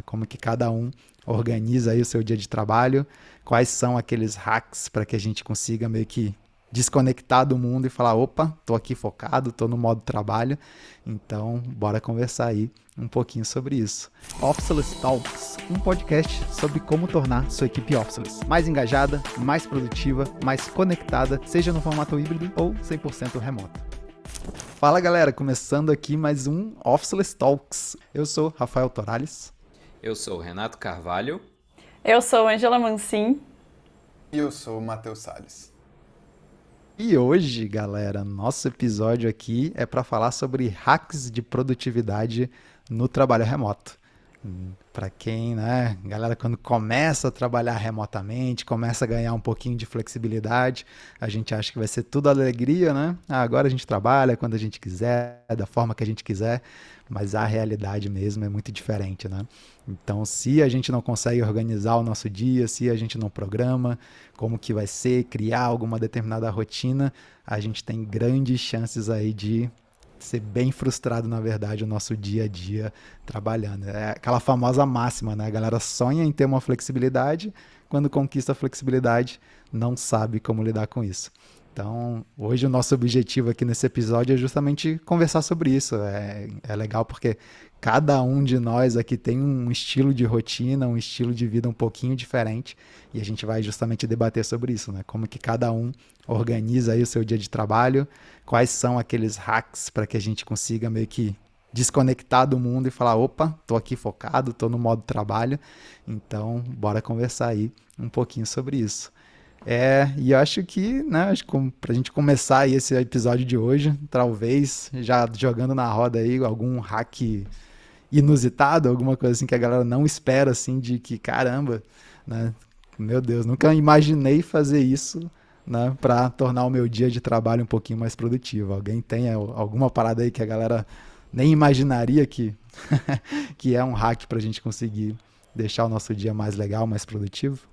Como que cada um organiza aí o seu dia de trabalho, quais são aqueles hacks para que a gente consiga meio que desconectar do mundo e falar, opa, tô aqui focado, tô no modo trabalho, então bora conversar aí um pouquinho sobre isso. Officeless Talks, um podcast sobre como tornar sua equipe officeless mais engajada, mais produtiva, mais conectada, seja no formato híbrido ou 100% remoto. Fala galera, começando aqui mais um Officeless Talks. Eu sou Rafael Torales. Eu sou o Renato Carvalho. Eu sou Angela Mancin. E eu sou o Matheus Salles. E hoje, galera, nosso episódio aqui é para falar sobre hacks de produtividade no trabalho remoto. Para quem, né, galera, quando começa a trabalhar remotamente, começa a ganhar um pouquinho de flexibilidade, a gente acha que vai ser tudo alegria, né? Agora a gente trabalha quando a gente quiser, da forma que a gente quiser, mas a realidade mesmo é muito diferente, né? Então, se a gente não consegue organizar o nosso dia, se a gente não programa como que vai ser, criar alguma determinada rotina, a gente tem grandes chances aí de ser bem frustrado, na verdade, o nosso dia a dia trabalhando. É aquela famosa máxima, né? A galera sonha em ter uma flexibilidade, quando conquista a flexibilidade, não sabe como lidar com isso. Então, hoje o nosso objetivo aqui nesse episódio é justamente conversar sobre isso. É legal porque cada um de nós aqui tem um estilo de rotina, um estilo de vida um pouquinho diferente e a gente vai justamente debater sobre isso, né? Como que cada um organiza aí o seu dia de trabalho, quais são aqueles hacks para que a gente consiga meio que desconectar do mundo e falar, opa, tô aqui focado, tô no modo trabalho, então bora conversar aí um pouquinho sobre isso. E eu acho que, né, pra gente começar aí esse episódio de hoje, talvez já jogando na roda aí algum hack inusitado, alguma coisa assim que a galera não espera, assim, de que, caramba, né, meu Deus, nunca imaginei fazer isso, né, pra tornar o meu dia de trabalho um pouquinho mais produtivo. Alguém tem alguma parada aí que a galera nem imaginaria que, que é um hack pra gente conseguir deixar o nosso dia mais legal, mais produtivo?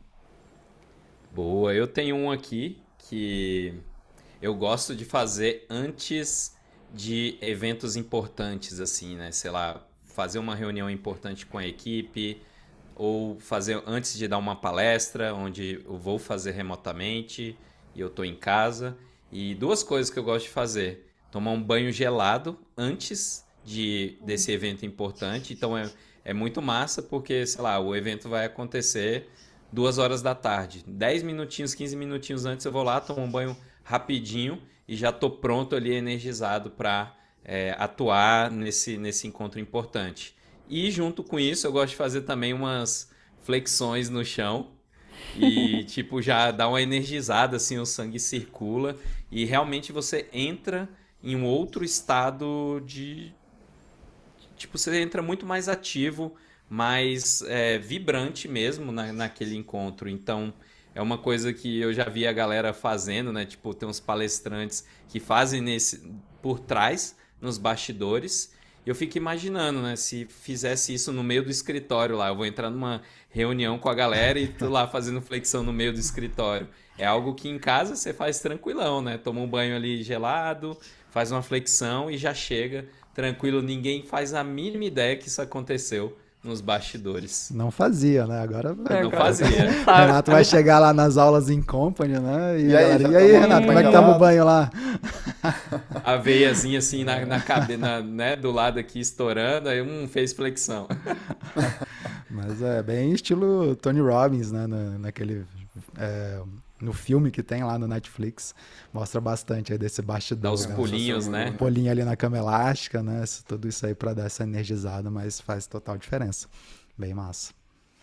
Boa, eu tenho um aqui que eu gosto de fazer antes de eventos importantes, assim, né? Sei lá, fazer uma reunião importante com a equipe ou fazer antes de dar uma palestra, onde eu vou fazer remotamente e eu tô em casa. E duas coisas que eu gosto de fazer: tomar um banho gelado antes desse evento importante. Então é muito massa porque, sei lá, o evento vai acontecer 2 horas da tarde. 10 minutinhos, 15 minutinhos antes eu vou lá, tomo um banho rapidinho e já tô pronto ali, energizado para atuar nesse encontro importante. E junto com isso eu gosto de fazer também umas flexões no chão e tipo já dá uma energizada, assim, o sangue circula e realmente você entra em um outro estado de... Tipo, você entra muito mais ativo, mais vibrante mesmo naquele encontro. Então, é uma coisa que eu já vi a galera fazendo, né? Tipo, tem uns palestrantes que fazem por trás, nos bastidores. Eu fico imaginando, né? Se fizesse isso no meio do escritório lá. Eu vou entrar numa reunião com a galera e tô lá fazendo flexão no meio do escritório. É algo que em casa você faz tranquilão, né? Toma um banho ali gelado, faz uma flexão e já chega tranquilo. Ninguém faz a mínima ideia que isso aconteceu nos bastidores. Não fazia, né? Agora Não fazia. Renato vai chegar lá nas aulas em company, né? E aí, galera, e aí Renato, como é que tava o banho lá? A veiazinha assim na cabeça, né, do lado aqui estourando, aí fez flexão. Mas é bem estilo Tony Robbins, né? No filme que tem lá no Netflix, mostra bastante aí desse bastidor. Dá os né? pulinhos, né? Um pulinho ali na cama elástica, né? Tudo isso aí pra dar essa energizada, mas faz total diferença. Bem massa.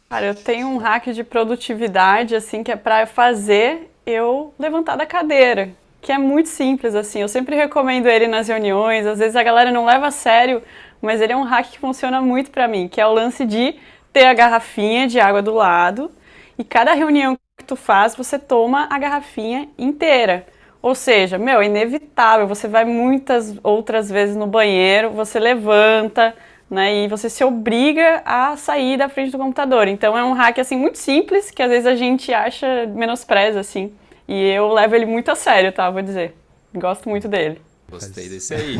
Cara, eu tenho um hack de produtividade, assim, que é pra fazer eu levantar da cadeira, que é muito simples, assim. Eu sempre recomendo ele nas reuniões, às vezes a galera não leva a sério, mas ele é um hack que funciona muito pra mim, que é o lance de ter a garrafinha de água do lado e cada reunião que tu faz, você toma a garrafinha inteira. Ou seja, é inevitável, você vai muitas outras vezes no banheiro, você levanta, né, e você se obriga a sair da frente do computador. Então é um hack, assim, muito simples, que às vezes a gente acha menospreza, assim. E eu levo ele muito a sério, tá, vou dizer. Gosto muito dele. Gostei desse aí.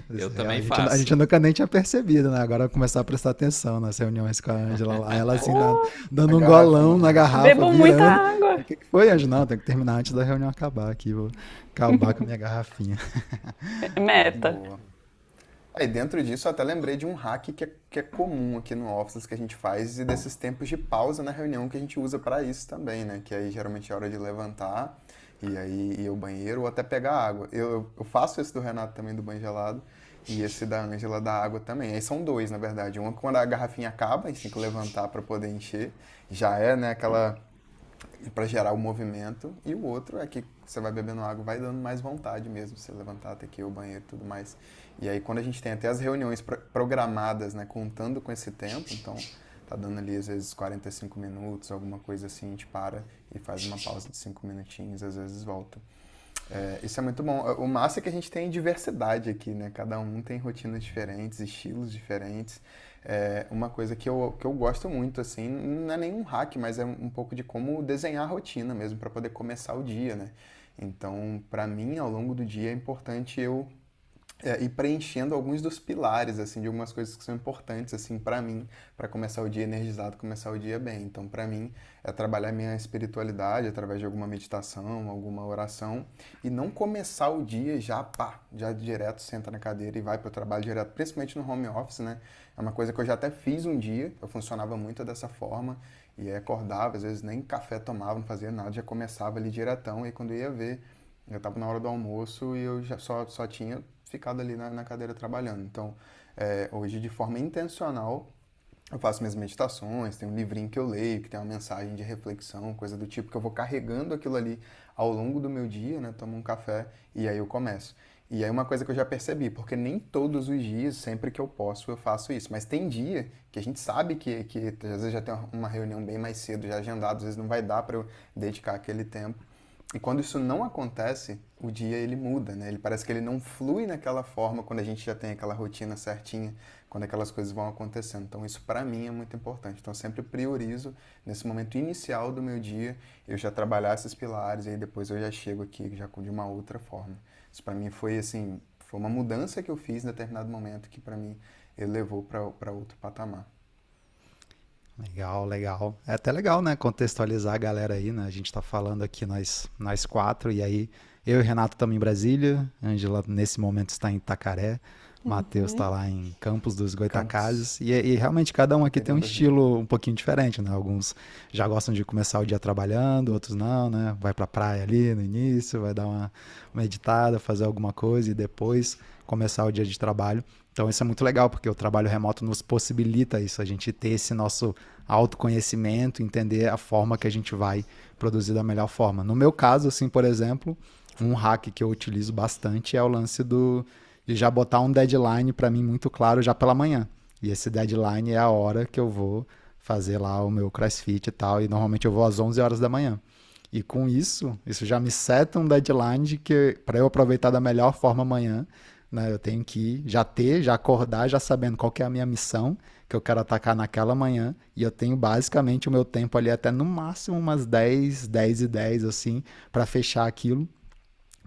Eu também A faço. gente nunca nem tinha percebido, né? Agora começar a prestar atenção nas reuniões com a Ângela lá. Ela assim, dando A um golão garrafinha. na garrafa, Bebo muita virando. água. O que foi, Ângela? Não, tem que terminar antes da reunião acabar aqui. Vou acabar com a minha garrafinha. Meta. Boa. Aí dentro disso eu até lembrei de um hack que é comum aqui no Office que a gente faz e desses tempos de pausa na reunião que a gente usa para isso também, né? Que aí geralmente é hora de levantar e aí ir ao banheiro ou até pegar água. Eu faço esse do Renato também do banho gelado e esse da Ângela da água também. Aí são dois, na verdade. Um é quando a garrafinha acaba, a gente tem que levantar para poder encher. Já é, né, aquela para gerar o movimento. E o outro é que você vai bebendo água, vai dando mais vontade mesmo, você levantar até aqui o banheiro e tudo mais. E aí quando a gente tem até as reuniões programadas, né, contando com esse tempo, então tá dando ali às vezes 45 minutos, alguma coisa assim, a gente para e faz uma pausa de 5 minutinhos, às vezes volta. Isso é muito bom. O massa é que a gente tem diversidade aqui, né? Cada um tem rotinas diferentes, estilos diferentes. Uma coisa que eu gosto muito, assim, não é nenhum hack, mas é um pouco de como desenhar a rotina mesmo, para poder começar o dia, né? Então, para mim, ao longo do dia é importante eu ir preenchendo alguns dos pilares, assim, de algumas coisas que são importantes, assim, para mim, para começar o dia energizado, começar o dia bem. Então, para mim, é trabalhar minha espiritualidade através de alguma meditação, alguma oração, e não começar o dia já, pá, já direto, senta na cadeira e vai para o trabalho direto, principalmente no home office, né? É uma coisa que eu já até fiz um dia, eu funcionava muito dessa forma, e aí acordava, às vezes nem café tomava, não fazia nada, já começava ali diretão, e quando eu ia ver, eu estava na hora do almoço e eu já só tinha ficado ali na cadeira trabalhando. Então, hoje, de forma intencional, eu faço minhas meditações, tem um livrinho que eu leio, que tem uma mensagem de reflexão, coisa do tipo, que eu vou carregando aquilo ali ao longo do meu dia, né? Tomo um café e aí eu começo. E aí uma coisa que eu já percebi, porque nem todos os dias, sempre que eu posso, eu faço isso. Mas tem dia que a gente sabe que às vezes já tem uma reunião bem mais cedo, já agendada, às vezes não vai dar para eu dedicar aquele tempo. E quando isso não acontece, o dia ele muda, né? Ele parece que ele não flui naquela forma quando a gente já tem aquela rotina certinha, quando aquelas coisas vão acontecendo. Então isso para mim é muito importante. Então eu sempre priorizo nesse momento inicial do meu dia, eu já trabalhar esses pilares e aí depois eu já chego aqui já de uma outra forma. Isso para mim foi assim, foi uma mudança que eu fiz em determinado momento que para mim ele levou para outro patamar. Legal, legal. É até legal, né? Contextualizar a galera aí, né? A gente tá falando aqui nós quatro, e aí eu e o Renato estamos em Brasília, Ângela nesse momento está em Itacaré, Matheus está lá em Campos dos Goytacazes, e realmente cada um aqui tem um estilo um pouquinho diferente, né? Alguns já gostam de começar o dia trabalhando, outros não, né? Vai pra praia ali no início, vai dar uma meditada, fazer alguma coisa e depois começar o dia de trabalho. Então isso é muito legal, porque o trabalho remoto nos possibilita isso, a gente ter esse nosso autoconhecimento, entender a forma que a gente vai produzir da melhor forma. No meu caso, assim, por exemplo, um hack que eu utilizo bastante é o lance de já botar um deadline para mim muito claro já pela manhã. E esse deadline é a hora que eu vou fazer lá o meu CrossFit e tal, e normalmente eu vou às 11 horas da manhã. E com isso já me seta um deadline de que para eu aproveitar da melhor forma amanhã, né, eu tenho que já acordar, já sabendo qual que é a minha missão, que eu quero atacar naquela manhã, e eu tenho basicamente o meu tempo ali até no máximo umas 10 assim, para fechar aquilo,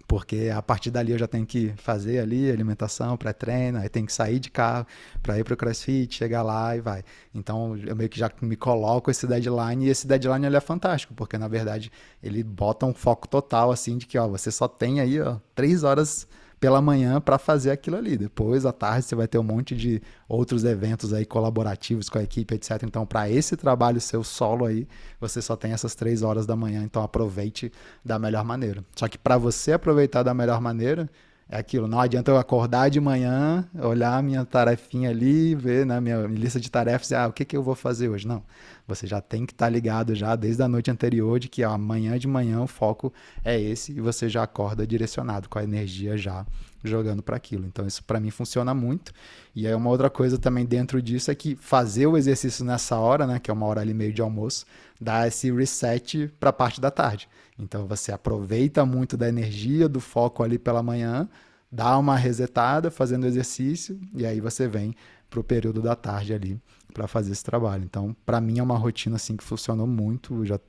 porque a partir dali eu já tenho que fazer ali alimentação, pré-treino, aí tenho que sair de carro para ir para o CrossFit, chegar lá e vai. Então eu meio que já me coloco esse deadline, e esse deadline ele é fantástico, porque na verdade ele bota um foco total assim de que ó, você só tem aí 3 horas pela manhã para fazer aquilo ali. Depois, à tarde, você vai ter um monte de outros eventos aí colaborativos com a equipe, etc. Então, para esse trabalho seu solo aí, você só tem essas 3 horas da manhã. Então, aproveite da melhor maneira. Só que para você aproveitar da melhor maneira, é aquilo. Não adianta eu acordar de manhã, olhar a minha tarefinha ali, ver na minha lista de tarefas, o que eu vou fazer hoje? Não. Você já tem que estar ligado já desde a noite anterior de que amanhã de manhã o foco é esse, e você já acorda direcionado, com a energia já jogando para aquilo. Então isso para mim funciona muito. E aí uma outra coisa também dentro disso é que fazer o exercício nessa hora, né, que é 1h30 de almoço, dá esse reset para a parte da tarde. Então você aproveita muito da energia, do foco ali pela manhã, dá uma resetada fazendo exercício, e aí você vem para o período da tarde ali para fazer esse trabalho. Então, para mim é uma rotina assim que funcionou muito. Já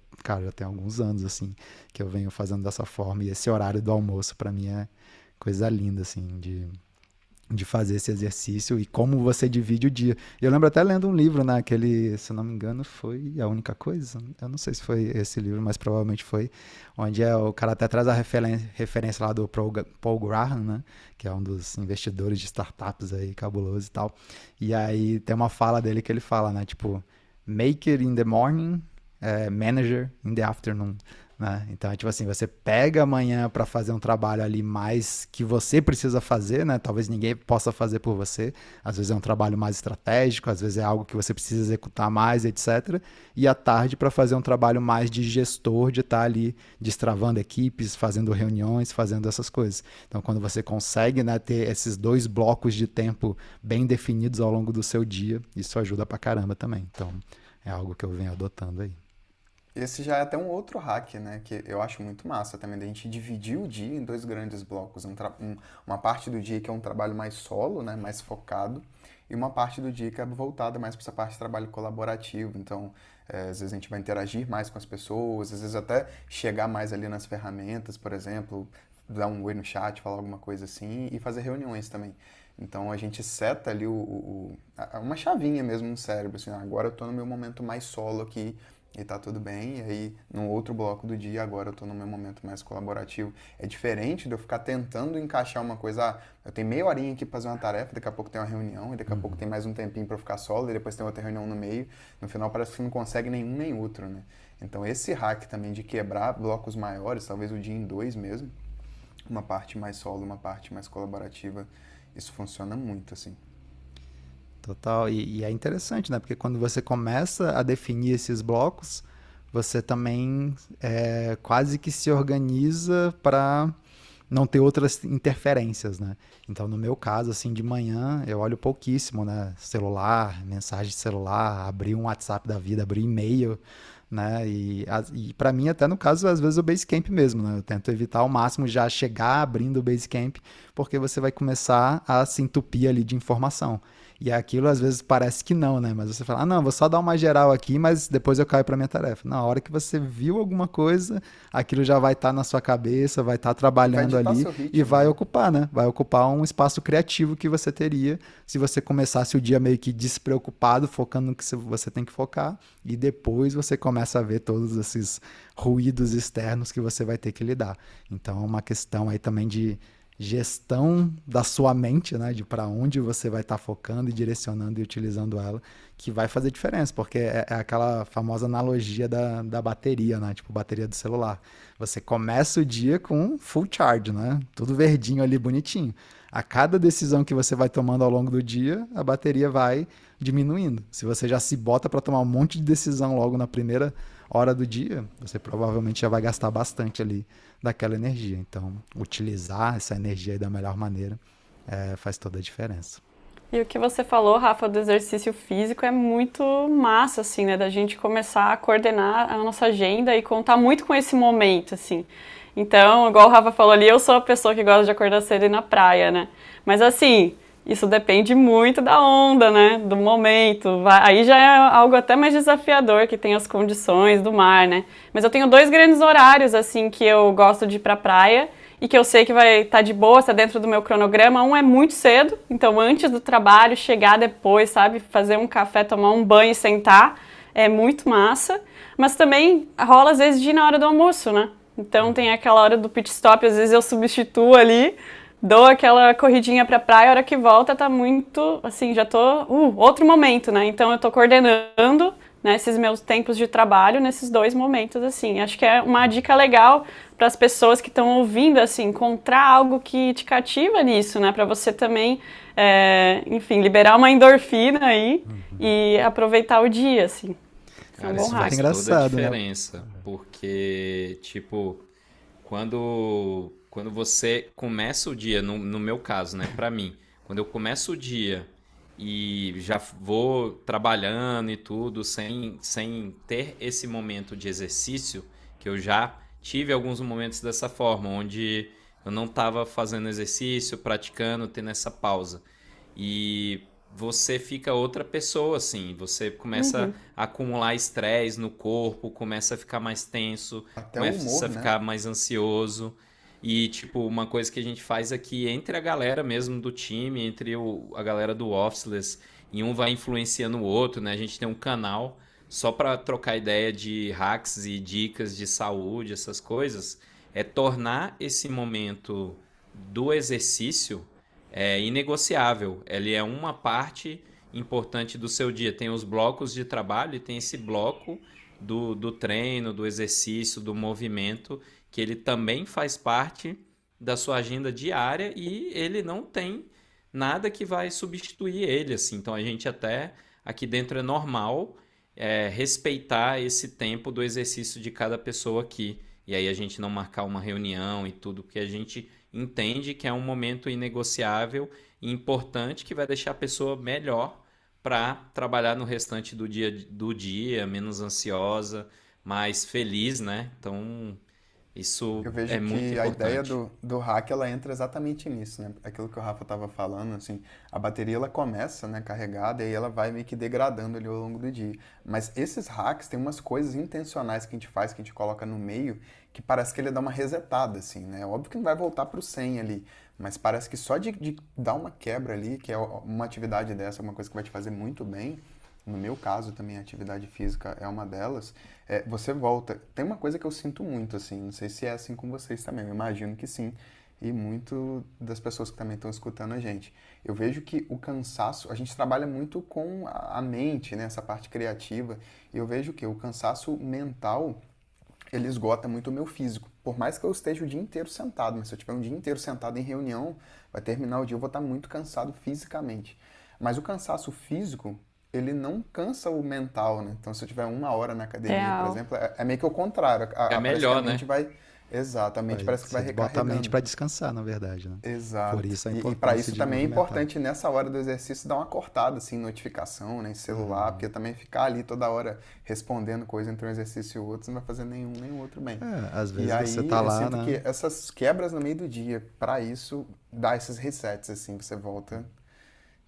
tem alguns anos assim que eu venho fazendo dessa forma, e esse horário do almoço para mim é coisa linda, assim, de fazer esse exercício e como você divide o dia. Eu lembro até lendo um livro, né, aquele, se eu não me engano, foi A Única Coisa. Eu não sei se foi esse livro, mas provavelmente foi, onde o cara até traz a referência lá do Paul Graham, né, que é um dos investidores de startups aí, cabuloso e tal. E aí tem uma fala dele que ele fala, né, tipo, make it in the morning, manager in the afternoon. Né? Então, tipo assim, você pega amanhã para fazer um trabalho ali mais que você precisa fazer, né? Talvez ninguém possa fazer por você. Às vezes é um trabalho mais estratégico, às vezes é algo que você precisa executar mais, etc. E à tarde para fazer um trabalho mais de gestor, de estar ali destravando equipes, fazendo reuniões, fazendo essas coisas. Então, quando você consegue, né, ter esses 2 blocos de tempo bem definidos ao longo do seu dia, isso ajuda pra caramba também. Então, é algo que eu venho adotando aí. Esse já é até um outro hack, né? Que eu acho muito massa também, da gente dividir o dia em 2 grandes blocos. Uma parte do dia que é um trabalho mais solo, né? Mais focado, e uma parte do dia que é voltada mais para essa parte de trabalho colaborativo. Então, às vezes a gente vai interagir mais com as pessoas, às vezes até chegar mais ali nas ferramentas, por exemplo, dar um oi no chat, falar alguma coisa assim, e fazer reuniões também. Então a gente seta ali uma chavinha mesmo no cérebro, assim, agora eu tô no meu momento mais solo aqui, e tá tudo bem, e aí no outro bloco do dia, agora eu tô no meu momento mais colaborativo. É diferente de eu ficar tentando encaixar uma coisa, eu tenho meia horinha aqui pra fazer uma tarefa, daqui a pouco tem uma reunião, e daqui a pouco tem mais um tempinho pra eu ficar solo, e depois tem outra reunião no meio, no final parece que não consegue nenhum nem outro, né? Então esse hack também de quebrar blocos maiores, talvez o dia em 2 mesmo, uma parte mais solo, uma parte mais colaborativa, isso funciona muito, assim. Total, e é interessante, né? Porque quando você começa a definir esses blocos, você também quase que se organiza para não ter outras interferências, né? Então, no meu caso, assim, de manhã, eu olho pouquíssimo, né? Celular, mensagem de celular, abrir um WhatsApp da vida, abrir e-mail, né? E para mim, até no caso, às vezes o Basecamp mesmo, né? Eu tento evitar ao máximo já chegar abrindo o Basecamp, porque você vai começar a se entupir ali de informação. E aquilo às vezes parece que não, né? Mas você fala, não, vou só dar uma geral aqui, mas depois eu caio para minha tarefa. Na hora que você viu alguma coisa, aquilo já vai estar na sua cabeça, vai estar trabalhando Vai ditar ali seu ritmo, e vai né? ocupar, né? Vai ocupar um espaço criativo que você teria se você começasse o dia meio que despreocupado, focando no que você tem que focar, e depois você começa a ver todos esses ruídos externos que você vai ter que lidar. Então é uma questão aí também de gestão da sua mente, né, de para onde você vai estar focando e direcionando e utilizando ela, que vai fazer diferença, porque é aquela famosa analogia da bateria, né, tipo bateria do celular. Você começa o dia com full charge, né, tudo verdinho ali, bonitinho. A cada decisão que você vai tomando ao longo do dia, a bateria vai diminuindo. Se você já se bota para tomar um monte de decisão logo na primeira hora do dia, você provavelmente já vai gastar bastante ali daquela energia. Então, utilizar essa energia aí da melhor maneira faz toda a diferença. E o que você falou, Rafa, do exercício físico é muito massa, assim, né? Da gente começar a coordenar a nossa agenda e contar muito com esse momento, assim. Então, igual o Rafa falou ali, eu sou a pessoa que gosta de acordar cedo e ir na praia, né? Mas assim, isso depende muito da onda, né? Do momento. Aí já é algo até mais desafiador, que tem as condições do mar, né? Mas eu tenho 2 grandes horários, assim, que eu gosto de ir pra praia e que eu sei que vai estar de boa, está dentro do meu cronograma. Um é muito cedo, então antes do trabalho, chegar depois, sabe? Fazer um café, tomar um banho e sentar, é muito massa. Mas também rola às vezes de ir na hora do almoço, né? Então tem aquela hora do pit stop, às vezes eu substituo ali, dou aquela corridinha pra praia, a hora que volta tá muito, assim, já tô, outro momento, né? Então eu tô coordenando, né, esses meus tempos de trabalho nesses 2 momentos, assim. Acho que é uma dica legal para as pessoas que estão ouvindo, assim, encontrar algo que te cativa nisso, né? Para você também, enfim, liberar uma endorfina aí e aproveitar o dia, assim. Cara, É um bom isso hack. faz Engraçado, toda a né? diferença, porque, tipo, quando você começa o dia, no meu caso, né, pra mim, quando eu começo o dia e já vou trabalhando e tudo, sem ter esse momento de exercício, que eu já tive alguns momentos dessa forma, onde eu não estava fazendo exercício, praticando, tendo essa pausa. E você fica outra pessoa, assim. Você começa a acumular estresse no corpo, começa a ficar mais tenso, Até o humor, começa a né? ficar mais ansioso. E, tipo, uma coisa que a gente faz aqui entre a galera mesmo do time, entre a galera do Officeless, e um vai influenciando o outro, né? A gente tem um canal só para trocar ideia de hacks e dicas de saúde, essas coisas. É tornar esse momento do exercício inegociável. Ele é uma parte importante do seu dia. Tem os blocos de trabalho e tem esse bloco do treino, do exercício, do movimento, que ele também faz parte da sua agenda diária e ele não tem nada que vai substituir ele, assim. Então a gente até aqui dentro é normal respeitar esse tempo do exercício de cada pessoa aqui. E aí a gente não marcar uma reunião e tudo, porque a gente entende que é um momento inegociável e importante que vai deixar a pessoa melhor para trabalhar no restante do dia, menos ansiosa, mais feliz, né? Então, isso Eu vejo é muito que a ideia importante. do hack, ela entra exatamente nisso, né? Aquilo que o Rafa estava falando, assim, a bateria ela começa, né, carregada e aí ela vai meio que degradando ali ao longo do dia. Mas esses hacks tem umas coisas intencionais que a gente faz, que a gente coloca no meio, que parece que ele dá uma resetada, assim, né? Óbvio que não vai voltar pro 100 ali, mas parece que só de dar uma quebra ali, que é uma atividade dessa, uma coisa que vai te fazer muito bem, no meu caso também a atividade física é uma delas, você volta. Tem uma coisa que eu sinto muito, assim, não sei se é assim com vocês também, eu imagino que sim, e muito das pessoas que também estão escutando a gente. Eu vejo que o cansaço, a gente trabalha muito com a mente, né, essa parte criativa, e eu vejo que o cansaço mental, ele esgota muito o meu físico. Por mais que eu esteja o dia inteiro sentado, mas se eu tiver um dia inteiro sentado em reunião, vai terminar o dia, eu vou estar muito cansado fisicamente. Mas o cansaço físico, ele não cansa o mental, né? Então, se eu tiver uma hora na academia, por Real. exemplo, é meio que o contrário. É Parece que a melhor, mente né? vai. Exatamente, parece que vai Você bota a mente recarregando. para descansar, na verdade, né? Por Exato. isso a E para importância isso de também é movimentar. importante nessa hora do exercício dar uma cortada assim, em notificação, né, em celular, porque também ficar ali toda hora respondendo coisa entre um exercício e outro não vai fazer nenhum outro bem. Às E vezes você aí tá eu lá, sinto né? que essas quebras no meio do dia, para isso, dá esses resets assim, você volta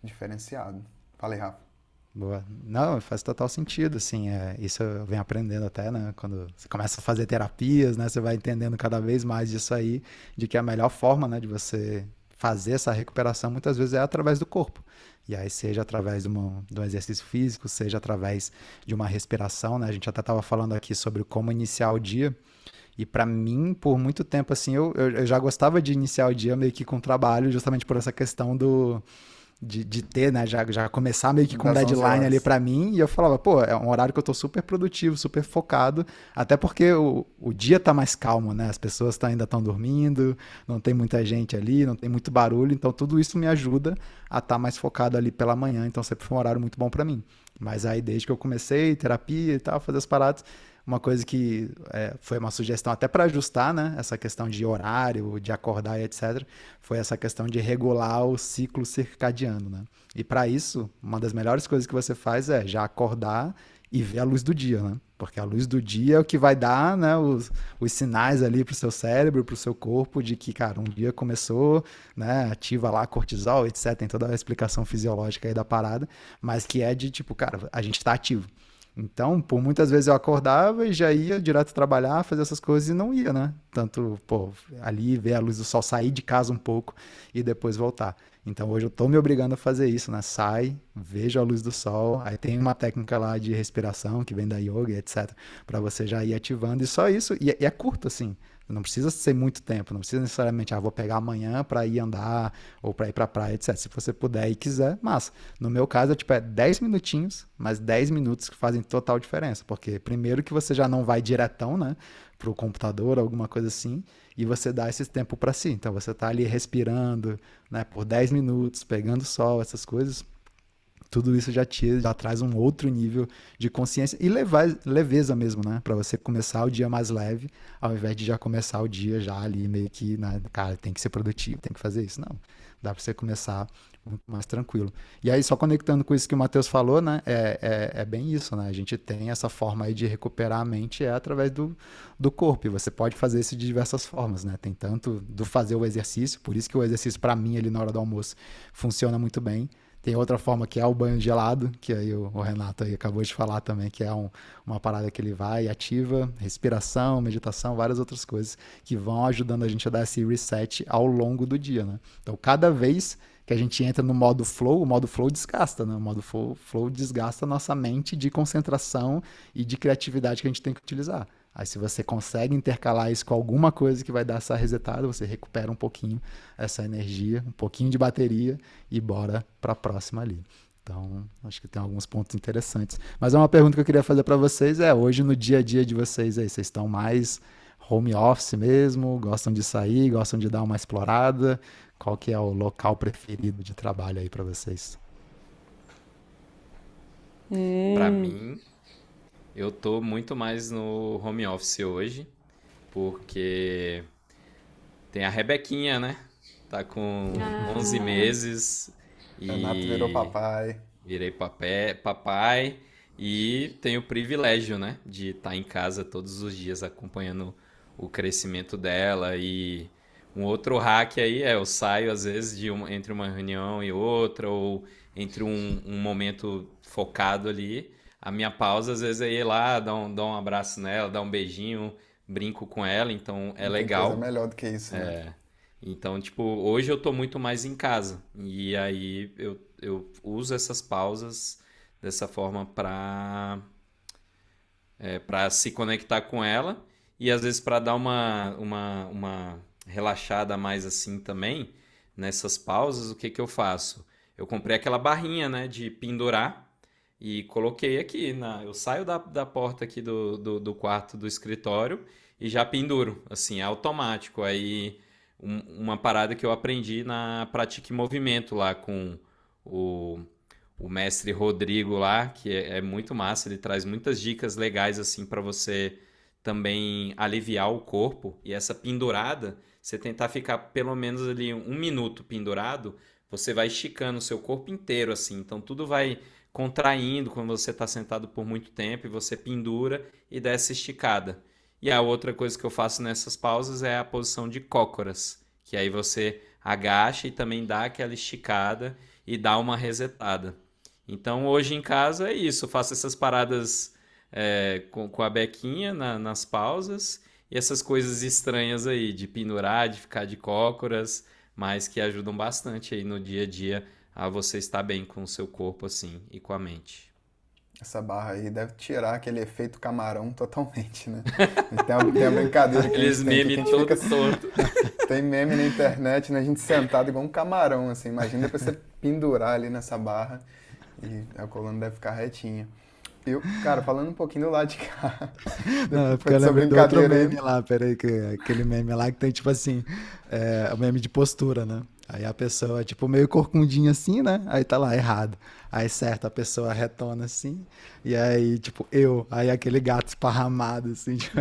diferenciado. Falei, Rafa. Boa. Não, faz total sentido, assim, isso eu venho aprendendo até, né, quando você começa a fazer terapias, né, você vai entendendo cada vez mais disso aí, de que a melhor forma, né, de você fazer essa recuperação muitas vezes é através do corpo. E aí seja através de um exercício físico, seja através de uma respiração, né, a gente até estava falando aqui sobre como iniciar o dia, e para mim, por muito tempo, assim, eu já gostava de iniciar o dia meio que com trabalho, justamente por essa questão de ter, né, já começar meio que com Das 11 deadline ali horas. pra mim, e eu falava, pô, é um horário que eu tô super produtivo, super focado, até porque o dia tá mais calmo, né, as pessoas ainda estão dormindo, não tem muita gente ali, não tem muito barulho, então tudo isso me ajuda a estar mais focado ali pela manhã, então sempre foi um horário muito bom pra mim. Mas aí desde que eu comecei terapia e tal, fazer as paradas, uma coisa que foi uma sugestão até para ajustar, né, essa questão de horário, de acordar e etc, foi essa questão de regular o ciclo circadiano, né? E para isso, uma das melhores coisas que você faz é já acordar e ver a luz do dia, né? Porque a luz do dia é o que vai dar, né, os sinais ali pro seu cérebro, pro seu corpo de que, cara, um dia começou, né, ativa lá cortisol, etc, tem toda a explicação fisiológica aí da parada, mas que é de tipo, cara, a gente tá ativo. Então, por muitas vezes eu acordava e já ia direto trabalhar, fazer essas coisas e não ia, né? Tanto, pô, ali ver a luz do sol, sair de casa um pouco e depois voltar. Então hoje eu tô me obrigando a fazer isso, né? Sai, vejo a luz do sol, aí tem uma técnica lá de respiração que vem da yoga, etc, para você já ir ativando e só isso, e é curto assim. Não precisa ser muito tempo, não precisa necessariamente, vou pegar amanhã para ir andar ou para ir para praia, etc. Se você puder e quiser, mas no meu caso, tipo, é 10 minutinhos, mas 10 minutos que fazem total diferença, porque primeiro que você já não vai diretão, né, pro computador, alguma coisa assim, e você dá esse tempo para si. Então você tá ali respirando, né, por 10 minutos, pegando sol, essas coisas. Tudo isso já traz um outro nível de consciência e leveza mesmo, né? Para você começar o dia mais leve, ao invés de já começar o dia já ali meio que, né, cara, tem que ser produtivo, tem que fazer isso. Não, dá para você começar muito mais tranquilo. E aí, só conectando com isso que o Matheus falou, né? É bem isso, né? A gente tem essa forma aí de recuperar a mente através do corpo. E você pode fazer isso de diversas formas, né? Tem tanto do fazer o exercício, por isso que o exercício, para mim, ali na hora do almoço, funciona muito bem. Tem outra forma que é o banho gelado, que aí o Renato aí acabou de falar também, que é uma parada que ele vai e ativa, respiração, meditação, várias outras coisas que vão ajudando a gente a dar esse reset ao longo do dia, né? Então, cada vez que a gente entra no modo flow, o modo flow desgasta, né? O modo flow desgasta a nossa mente de concentração e de criatividade que a gente tem que utilizar. Aí se você consegue intercalar isso com alguma coisa que vai dar essa resetada, você recupera um pouquinho essa energia, um pouquinho de bateria e bora para a próxima ali. Então, acho que tem alguns pontos interessantes. Mas uma pergunta que eu queria fazer para vocês hoje no dia a dia de vocês aí, vocês estão mais home office mesmo? Gostam de sair? Gostam de dar uma explorada? Qual que é o local preferido de trabalho aí para vocês? Pra mim, eu tô muito mais no home office hoje, porque tem a Rebequinha, né? Tá com 11 Ah, meses Renato virou e papai. virei papai e tenho o privilégio, né, de estar em casa todos os dias acompanhando o crescimento dela. E um outro hack aí eu saio às vezes entre uma reunião e outra, ou entre um momento focado ali. A minha pausa às vezes é ir lá, dar um abraço nela, dar um beijinho, brinco com ela, então é Não tem coisa legal. melhor do que isso, né? Então, tipo, hoje eu tô muito mais em casa. E aí eu uso essas pausas dessa forma pra se conectar com ela. E às vezes pra dar uma relaxada a mais assim também. Nessas pausas, o que que eu faço? Eu comprei aquela barrinha, né, de pendurar e coloquei aqui. Eu saio da porta aqui do quarto do escritório e já penduro, assim, é automático. Aí uma parada que eu aprendi na Pratique Movimento lá com o, o mestre Rodrigo lá, que é muito massa, ele traz muitas dicas legais assim para você também aliviar o corpo. E essa pendurada, você tentar ficar pelo menos ali 1 minuto pendurado, você vai esticando o seu corpo inteiro assim, então tudo vai contraindo quando você está sentado por muito tempo e você pendura e dá essa esticada. E a outra coisa que eu faço nessas pausas é a posição de cócoras, que aí você agacha e também dá aquela esticada e dá uma resetada. Então hoje em casa é isso, eu faço essas paradas com a bequinha nas pausas e essas coisas estranhas aí de pendurar, de ficar de cócoras, mas que ajudam bastante aí no dia a dia a você estar bem com o seu corpo assim e com a mente. Essa barra aí deve tirar aquele efeito camarão totalmente, né? Tem a brincadeira que a gente Aqueles tem aqui que a memes gente fica. todo torto. Tem meme na internet, né? A gente sentado igual um camarão, assim. Imagina depois você pendurar ali nessa barra e a coluna deve ficar retinha. Cara, falando um pouquinho do lado de cá, Não, é porque depois eu dessa lembrei do outro brincadeira meme aí. lá, peraí, aquele meme lá que tem tipo assim, o meme de postura, né? Aí a pessoa é tipo meio corcundinha assim, né? Aí tá lá, errado. Aí certo, a pessoa retona assim, e aí tipo aí aquele gato esparramado assim, tipo,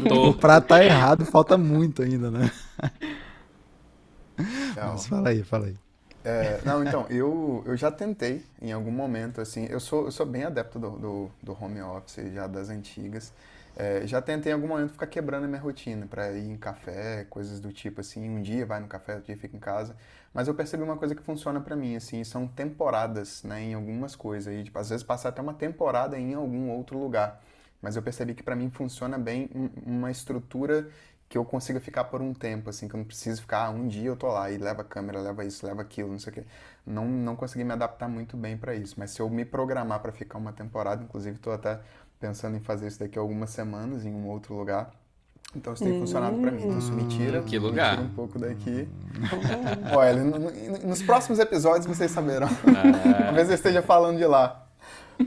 Torto. pra tá errado falta muito ainda, né? Mas Legal. fala aí. Não, então, eu já tentei em algum momento, assim, eu sou bem adepto do home office, já das antigas. Já tentei em algum momento ficar quebrando a minha rotina para ir em café, coisas do tipo, assim, um dia vai no café, outro dia fica em casa. Mas eu percebi uma coisa que funciona para mim, assim, são temporadas, né, em algumas coisas. E, tipo, às vezes passar até uma temporada em algum outro lugar. Mas eu percebi que para mim funciona bem uma estrutura que eu consiga ficar por um tempo, assim, que eu não preciso ficar, um dia eu tô lá e leva a câmera, leva isso, leva aquilo, não sei o quê. Não consegui me adaptar muito bem para isso, mas se eu me programar para ficar uma temporada, inclusive tô até pensando em fazer isso daqui a algumas semanas em um outro lugar, então isso tem funcionado para mim. Então isso Que me tira lugar? um pouco daqui. Olha, nos próximos episódios vocês saberão. Talvez eu esteja falando de lá.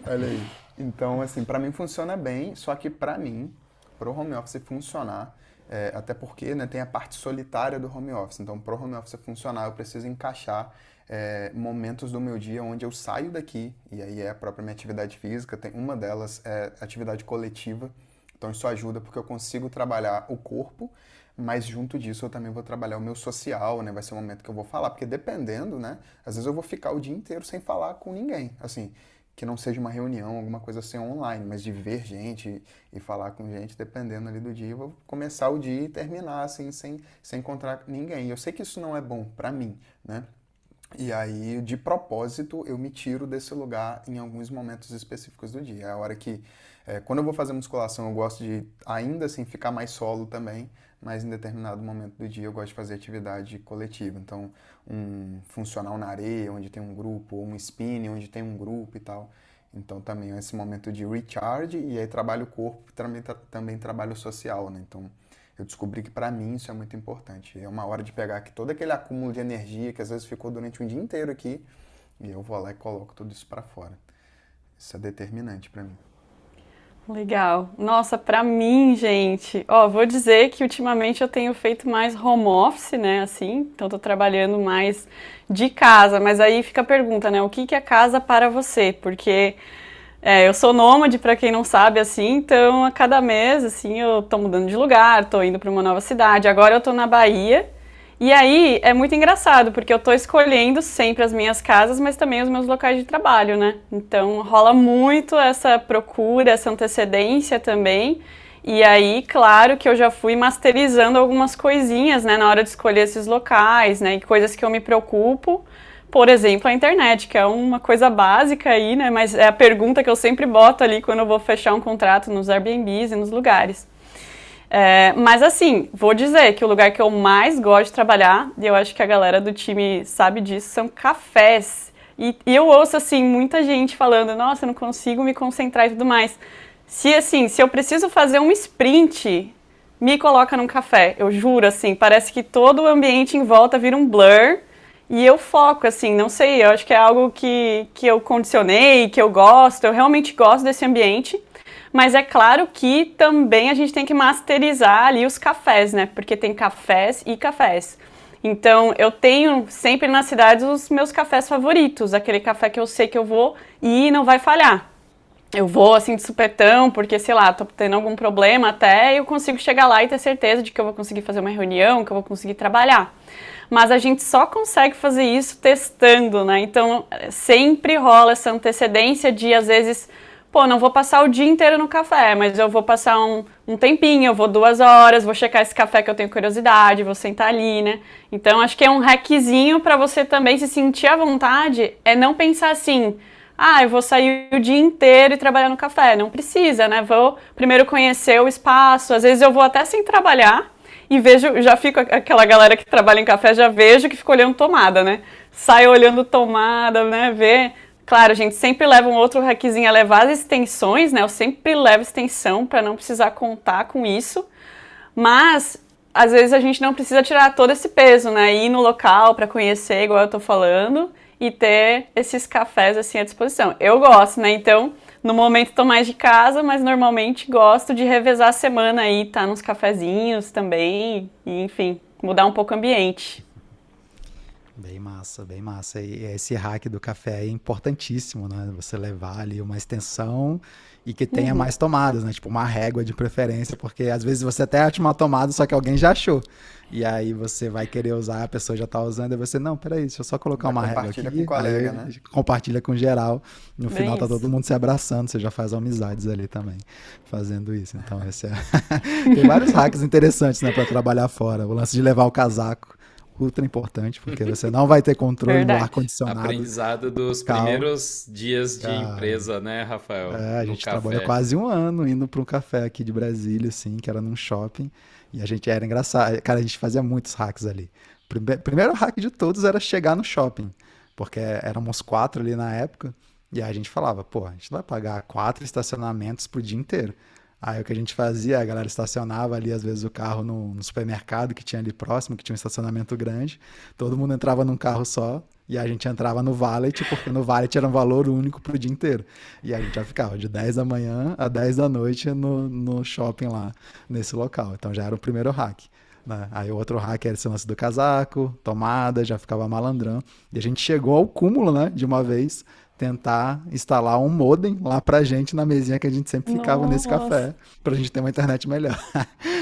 Olha aí. Então, assim, para mim funciona bem, só que para mim, pro home office funcionar, até porque, né, tem a parte solitária do home office. Então, pro home office funcionar, eu preciso encaixar momentos do meu dia onde eu saio daqui, e aí é a própria minha atividade física. Tem uma delas é atividade coletiva. Então, isso ajuda porque eu consigo trabalhar o corpo, mas junto disso eu também vou trabalhar o meu social, né? Vai ser o momento que eu vou falar, porque dependendo, né? Às vezes eu vou ficar o dia inteiro sem falar com ninguém, assim, que não seja uma reunião, alguma coisa assim online, mas de ver gente e falar com gente, dependendo ali do dia, eu vou começar o dia e terminar assim, sem encontrar ninguém. E eu sei que isso não é bom pra mim, né? E aí, de propósito, eu me tiro desse lugar em alguns momentos específicos do dia. É a hora que, quando eu vou fazer musculação, eu gosto de ainda assim ficar mais solo também, mas em determinado momento do dia eu gosto de fazer atividade coletiva. Então, um funcional na areia, onde tem um grupo, ou um spinning, onde tem um grupo e tal. Então, também é esse momento de recharge, e aí trabalho o corpo, também trabalho o social, né? Então, eu descobri que para mim isso é muito importante. É uma hora de pegar aqui todo aquele acúmulo de energia que às vezes ficou durante um dia inteiro aqui e eu vou lá e coloco tudo isso para fora. Isso é determinante para mim. Legal. Nossa, pra mim, gente, ó, vou dizer que ultimamente eu tenho feito mais home office, né, assim, então tô trabalhando mais de casa, mas aí fica a pergunta, né, o que que é casa para você? Porque eu sou nômade, pra quem não sabe, assim, então a cada mês, assim, eu tô mudando de lugar, tô indo pra uma nova cidade. Agora eu tô na Bahia, e aí é muito engraçado, porque eu tô escolhendo sempre as minhas casas, mas também os meus locais de trabalho, né? Então rola muito essa procura, essa antecedência também. E aí, claro que eu já fui masterizando algumas coisinhas, né, na hora de escolher esses locais, né, e coisas que eu me preocupo. Por exemplo, a internet, que é uma coisa básica aí, né? Mas é a pergunta que eu sempre boto ali quando eu vou fechar um contrato nos Airbnbs e nos lugares. Mas assim, vou dizer que o lugar que eu mais gosto de trabalhar, e eu acho que a galera do time sabe disso, são cafés. E eu ouço, assim, muita gente falando, nossa, eu não consigo me concentrar e tudo mais. Se eu preciso fazer um sprint, me coloca num café. Eu juro, assim, parece que todo o ambiente em volta vira um blur. E eu foco, assim, não sei, eu acho que é algo que eu condicionei, que eu gosto, eu realmente gosto desse ambiente. Mas é claro que também a gente tem que masterizar ali os cafés, né? Porque tem cafés e cafés. Então, eu tenho sempre na cidade os meus cafés favoritos, aquele café que eu sei que eu vou ir e não vai falhar. Eu vou assim de supetão, porque sei lá, tô tendo algum problema até, eu consigo chegar lá e ter certeza de que eu vou conseguir fazer uma reunião, que eu vou conseguir trabalhar. Mas a gente só consegue fazer isso testando, né? Então, sempre rola essa antecedência de, às vezes, pô, não vou passar o dia inteiro no café, mas eu vou passar um tempinho, eu vou 2 horas, vou checar esse café que eu tenho curiosidade, vou sentar ali, né? Então, acho que é um hackzinho para você também se sentir à vontade, é não pensar assim, ah, eu vou sair o dia inteiro e trabalhar no café. Não precisa, né? Vou primeiro conhecer o espaço, às vezes eu vou até sem trabalhar, e vejo, já fico aquela galera que trabalha em café, já vejo que fica olhando tomada, né? Sai olhando tomada, né? Vê. Claro, a gente sempre leva um outro hackzinho a levar as extensões, né? Eu sempre levo extensão para não precisar contar com isso. Mas às vezes a gente não precisa tirar todo esse peso, né? Ir no local para conhecer, igual eu tô falando, e ter esses cafés assim à disposição. Eu gosto, né? Então, no momento tô mais de casa, mas normalmente gosto de revezar a semana aí, tá nos cafezinhos também, e, enfim, mudar um pouco o ambiente. Bem massa, bem massa. E esse hack do café é importantíssimo, né? Você levar ali uma extensão e que tenha mais tomadas, né? Tipo uma régua de preferência, porque às vezes você até acha uma tomada, só que alguém já achou. E aí você vai querer usar, a pessoa já tá usando, e você, não, peraí, deixa eu só colocar uma régua aqui. Compartilha com o colega, Aí né? compartilha com geral. No Bem final tá isso. todo mundo se abraçando, você já faz amizades ali também, fazendo isso. Então esse é... Tem vários hacks interessantes, né, pra trabalhar fora. O lance de levar o casaco. Ultra importante, porque você não vai ter controle no Verdade. ar-condicionado Aprendizado do dos carro. primeiros dias de Cara, empresa, né, Rafael? a No gente trabalhou café. quase um ano indo para um café aqui de Brasília, assim, que era num shopping, e a gente era engraçado. Cara, a gente fazia muitos hacks ali. Primeiro hack de todos era chegar no shopping, porque éramos 4 ali na época, e aí a gente falava, pô, a gente não vai pagar 4 estacionamentos pro dia inteiro. Aí o que a gente fazia, a galera estacionava ali, às vezes, o carro no supermercado que tinha ali próximo, que tinha um estacionamento grande. Todo mundo entrava num carro só e a gente entrava no valet, porque no valet era um valor único pro dia inteiro. E a gente já ficava de 10 da manhã a 10 da noite no shopping lá, nesse local. Então já era o primeiro hack. Né? Aí o outro hack era esse lance do casaco, tomada, já ficava malandrão. E a gente chegou ao cúmulo, né, de uma vez, tentar instalar um modem lá pra gente na mesinha que a gente sempre ficava nesse Nossa. café, pra gente ter uma internet melhor.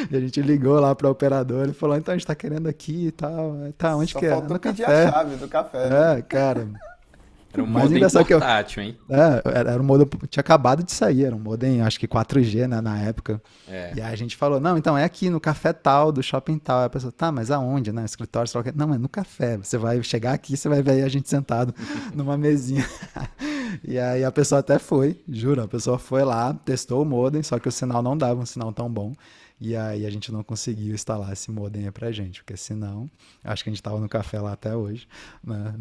E a gente ligou lá pra operadora e falou, então a gente tá querendo aqui e tal. Tá, onde Só que é? faltou No pedir a café. chave do café, né? É, cara. Era um O mais modem engraçado que eu, portátil, hein? era um modem, tinha acabado de sair, era um modem, acho que 4G, né, na época. É. E aí a gente falou, não, então é aqui no café tal, do shopping tal. Aí a pessoa, tá, mas aonde, né? Escritório, sei lá o quê. Não, é no café. Você vai chegar aqui, você vai ver a gente sentado numa mesinha. E aí a pessoa até foi, juro, a pessoa foi lá, testou o modem, só que o sinal não dava um sinal tão bom. E aí a gente não conseguiu instalar esse modem aí pra gente, porque senão, acho que a gente tava no café lá até hoje, né?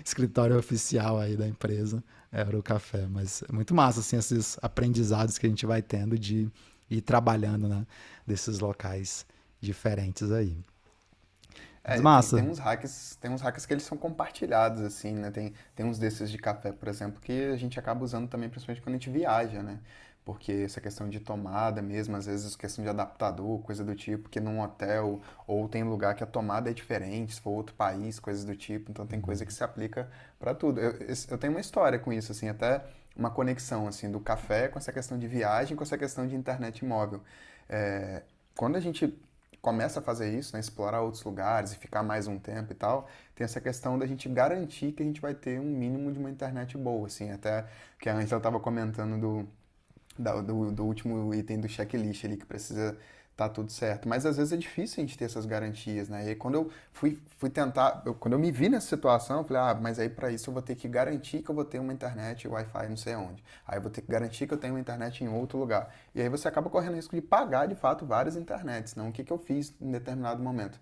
Escritório oficial aí da empresa era o café. Mas é muito massa, assim, esses aprendizados que a gente vai tendo de ir trabalhando, né, desses locais diferentes aí. Mas Tem massa. uns hacks que eles são compartilhados, assim, né? Tem uns desses de café, por exemplo, que a gente acaba usando também, principalmente quando a gente viaja, né? Porque essa questão de tomada mesmo, às vezes questão de adaptador, coisa do tipo, que num hotel ou tem lugar que a tomada é diferente, se for outro país, coisas do tipo, então tem coisa que se aplica para tudo. Eu tenho uma história com isso, assim, até uma conexão, assim, do café com essa questão de viagem, com essa questão de internet móvel. Quando a gente começa a fazer isso, né, explorar outros lugares e ficar mais um tempo e tal, tem essa questão da gente garantir que a gente vai ter um mínimo de uma internet boa, assim, até que a Angela estava comentando do último item do checklist ali, que precisa estar tudo certo. Mas às vezes é difícil a gente ter essas garantias, né? E aí quando eu fui tentar, quando eu me vi nessa situação, eu falei, mas aí para isso eu vou ter que garantir que eu vou ter uma internet Wi-Fi não sei onde. Aí eu vou ter que garantir que eu tenho uma internet em outro lugar. E aí você acaba correndo o risco de pagar, de fato, várias internets. Não, o que que eu fiz em determinado momento?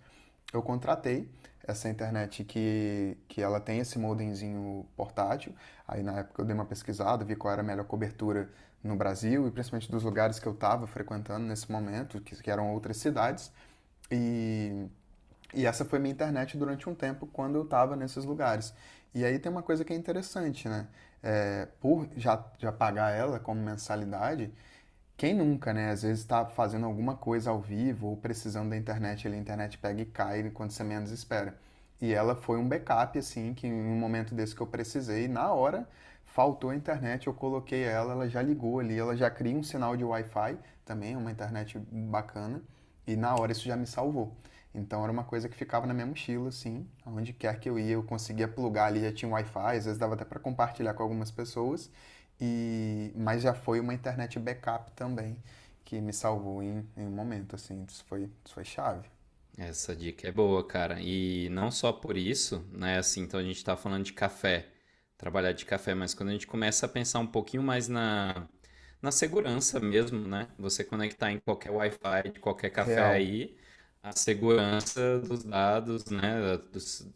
Eu contratei essa internet que ela tem esse modemzinho portátil. Aí na época eu dei uma pesquisada, vi qual era a melhor cobertura no Brasil e principalmente dos lugares que eu estava frequentando nesse momento, que eram outras cidades. E, e essa foi minha internet durante um tempo quando eu estava nesses lugares. E aí tem uma coisa que é interessante, né? Por já pagar ela como mensalidade, quem nunca, né? Às vezes está fazendo alguma coisa ao vivo ou precisando da internet, ali, a internet pega e cai quando você menos espera. E ela foi um backup, assim, que em um momento desse que eu precisei, na hora, faltou a internet, eu coloquei ela já ligou ali, ela já cria um sinal de Wi-Fi, também é uma internet bacana, e na hora isso já me salvou. Então era uma coisa que ficava na minha mochila, assim, onde quer que eu ia, eu conseguia plugar ali, já tinha um Wi-Fi, às vezes dava até para compartilhar com algumas pessoas, mas já foi uma internet backup também, que me salvou em um momento, assim, isso foi chave. Essa dica é boa, cara. E não só por isso, né? Assim, então a gente tá falando de café, trabalhar de café, mas quando a gente começa a pensar um pouquinho mais na segurança mesmo, né? Você conectar em qualquer Wi-Fi de qualquer café Real. aí, a segurança dos dados, né,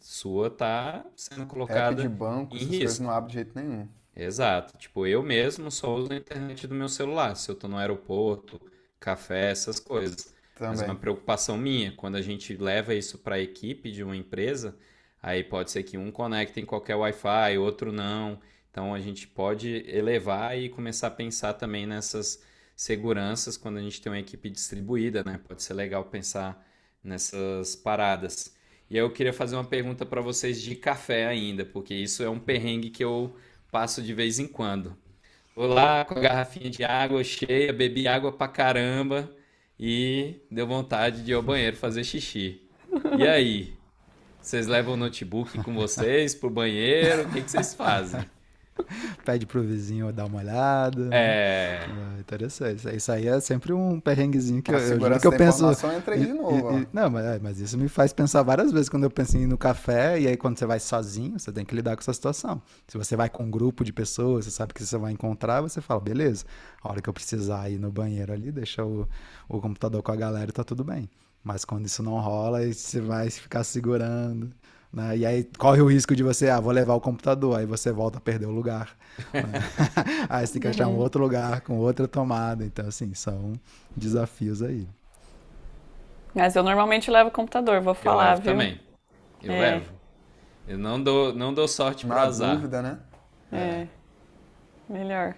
sua tá sendo App de colocada banco, em essas coisas não risco. abrem de jeito nenhum. Exato. Tipo, eu mesmo só uso a internet do meu celular, se eu tô no aeroporto, café, essas coisas. Mas é uma Também. preocupação minha. Quando a gente leva isso para a equipe de uma empresa, aí pode ser que um conecte em qualquer Wi-Fi, outro não. Então a gente pode elevar e começar a pensar também nessas seguranças quando a gente tem uma equipe distribuída, né? Pode ser legal pensar nessas paradas. E aí eu queria fazer uma pergunta para vocês de café ainda, porque isso é um perrengue que eu passo de vez em quando. Vou lá com a garrafinha de água cheia, bebi água pra caramba e deu vontade de ir ao banheiro fazer xixi. E aí? Vocês levam o notebook com vocês pro banheiro? O que que vocês fazem? Pede pro vizinho dar uma olhada, né? É. Interessante. Isso aí é sempre um perrenguezinho que A eu juro que segurança eu da penso. informação entra aí de novo, ó. Não, mas isso me faz pensar várias vezes quando eu penso em ir no café, e aí quando você vai sozinho, você tem que lidar com essa situação. Se você vai com um grupo de pessoas, você sabe que você vai encontrar, você fala, beleza, a hora que eu precisar ir no banheiro ali, deixa o computador com a galera e tá tudo bem. Mas quando isso não rola, aí você vai ficar segurando, né? E aí corre o risco de você, vou levar o computador, aí você volta a perder o lugar, né? Aí você tem que achar um outro lugar com outra tomada. Então, assim, são desafios aí. Mas eu normalmente levo o computador, vou Eu falar, levo viu? também. Eu É, levo. Eu não dou sorte pro Na azar. dúvida, né? É. é, melhor.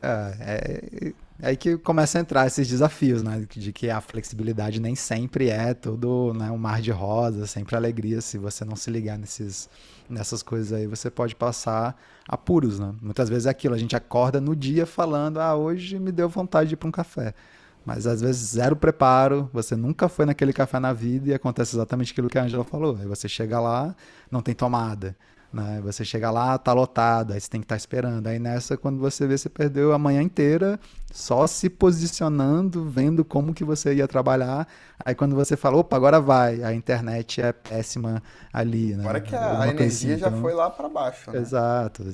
É aí que começa a entrar esses desafios, né? De que a flexibilidade nem sempre é tudo, né, um mar de rosas, sempre alegria. Se você não se ligar nessas coisas aí, você pode passar apuros, né? Muitas vezes é aquilo, a gente acorda no dia falando, hoje me deu vontade de ir para um café. Mas às vezes zero preparo, você nunca foi naquele café na vida e acontece exatamente aquilo que a Angela falou. Aí você chega lá, não tem tomada. né? Você chega lá, tá lotado, aí você tem que estar esperando. Aí nessa, quando você vê, você perdeu a manhã inteira só se posicionando, vendo como que você ia trabalhar. Aí quando você fala, opa, agora vai, a internet é péssima ali, Fora né? que a Alguma coisa assim, energia já então... foi lá para baixo, né? Exato.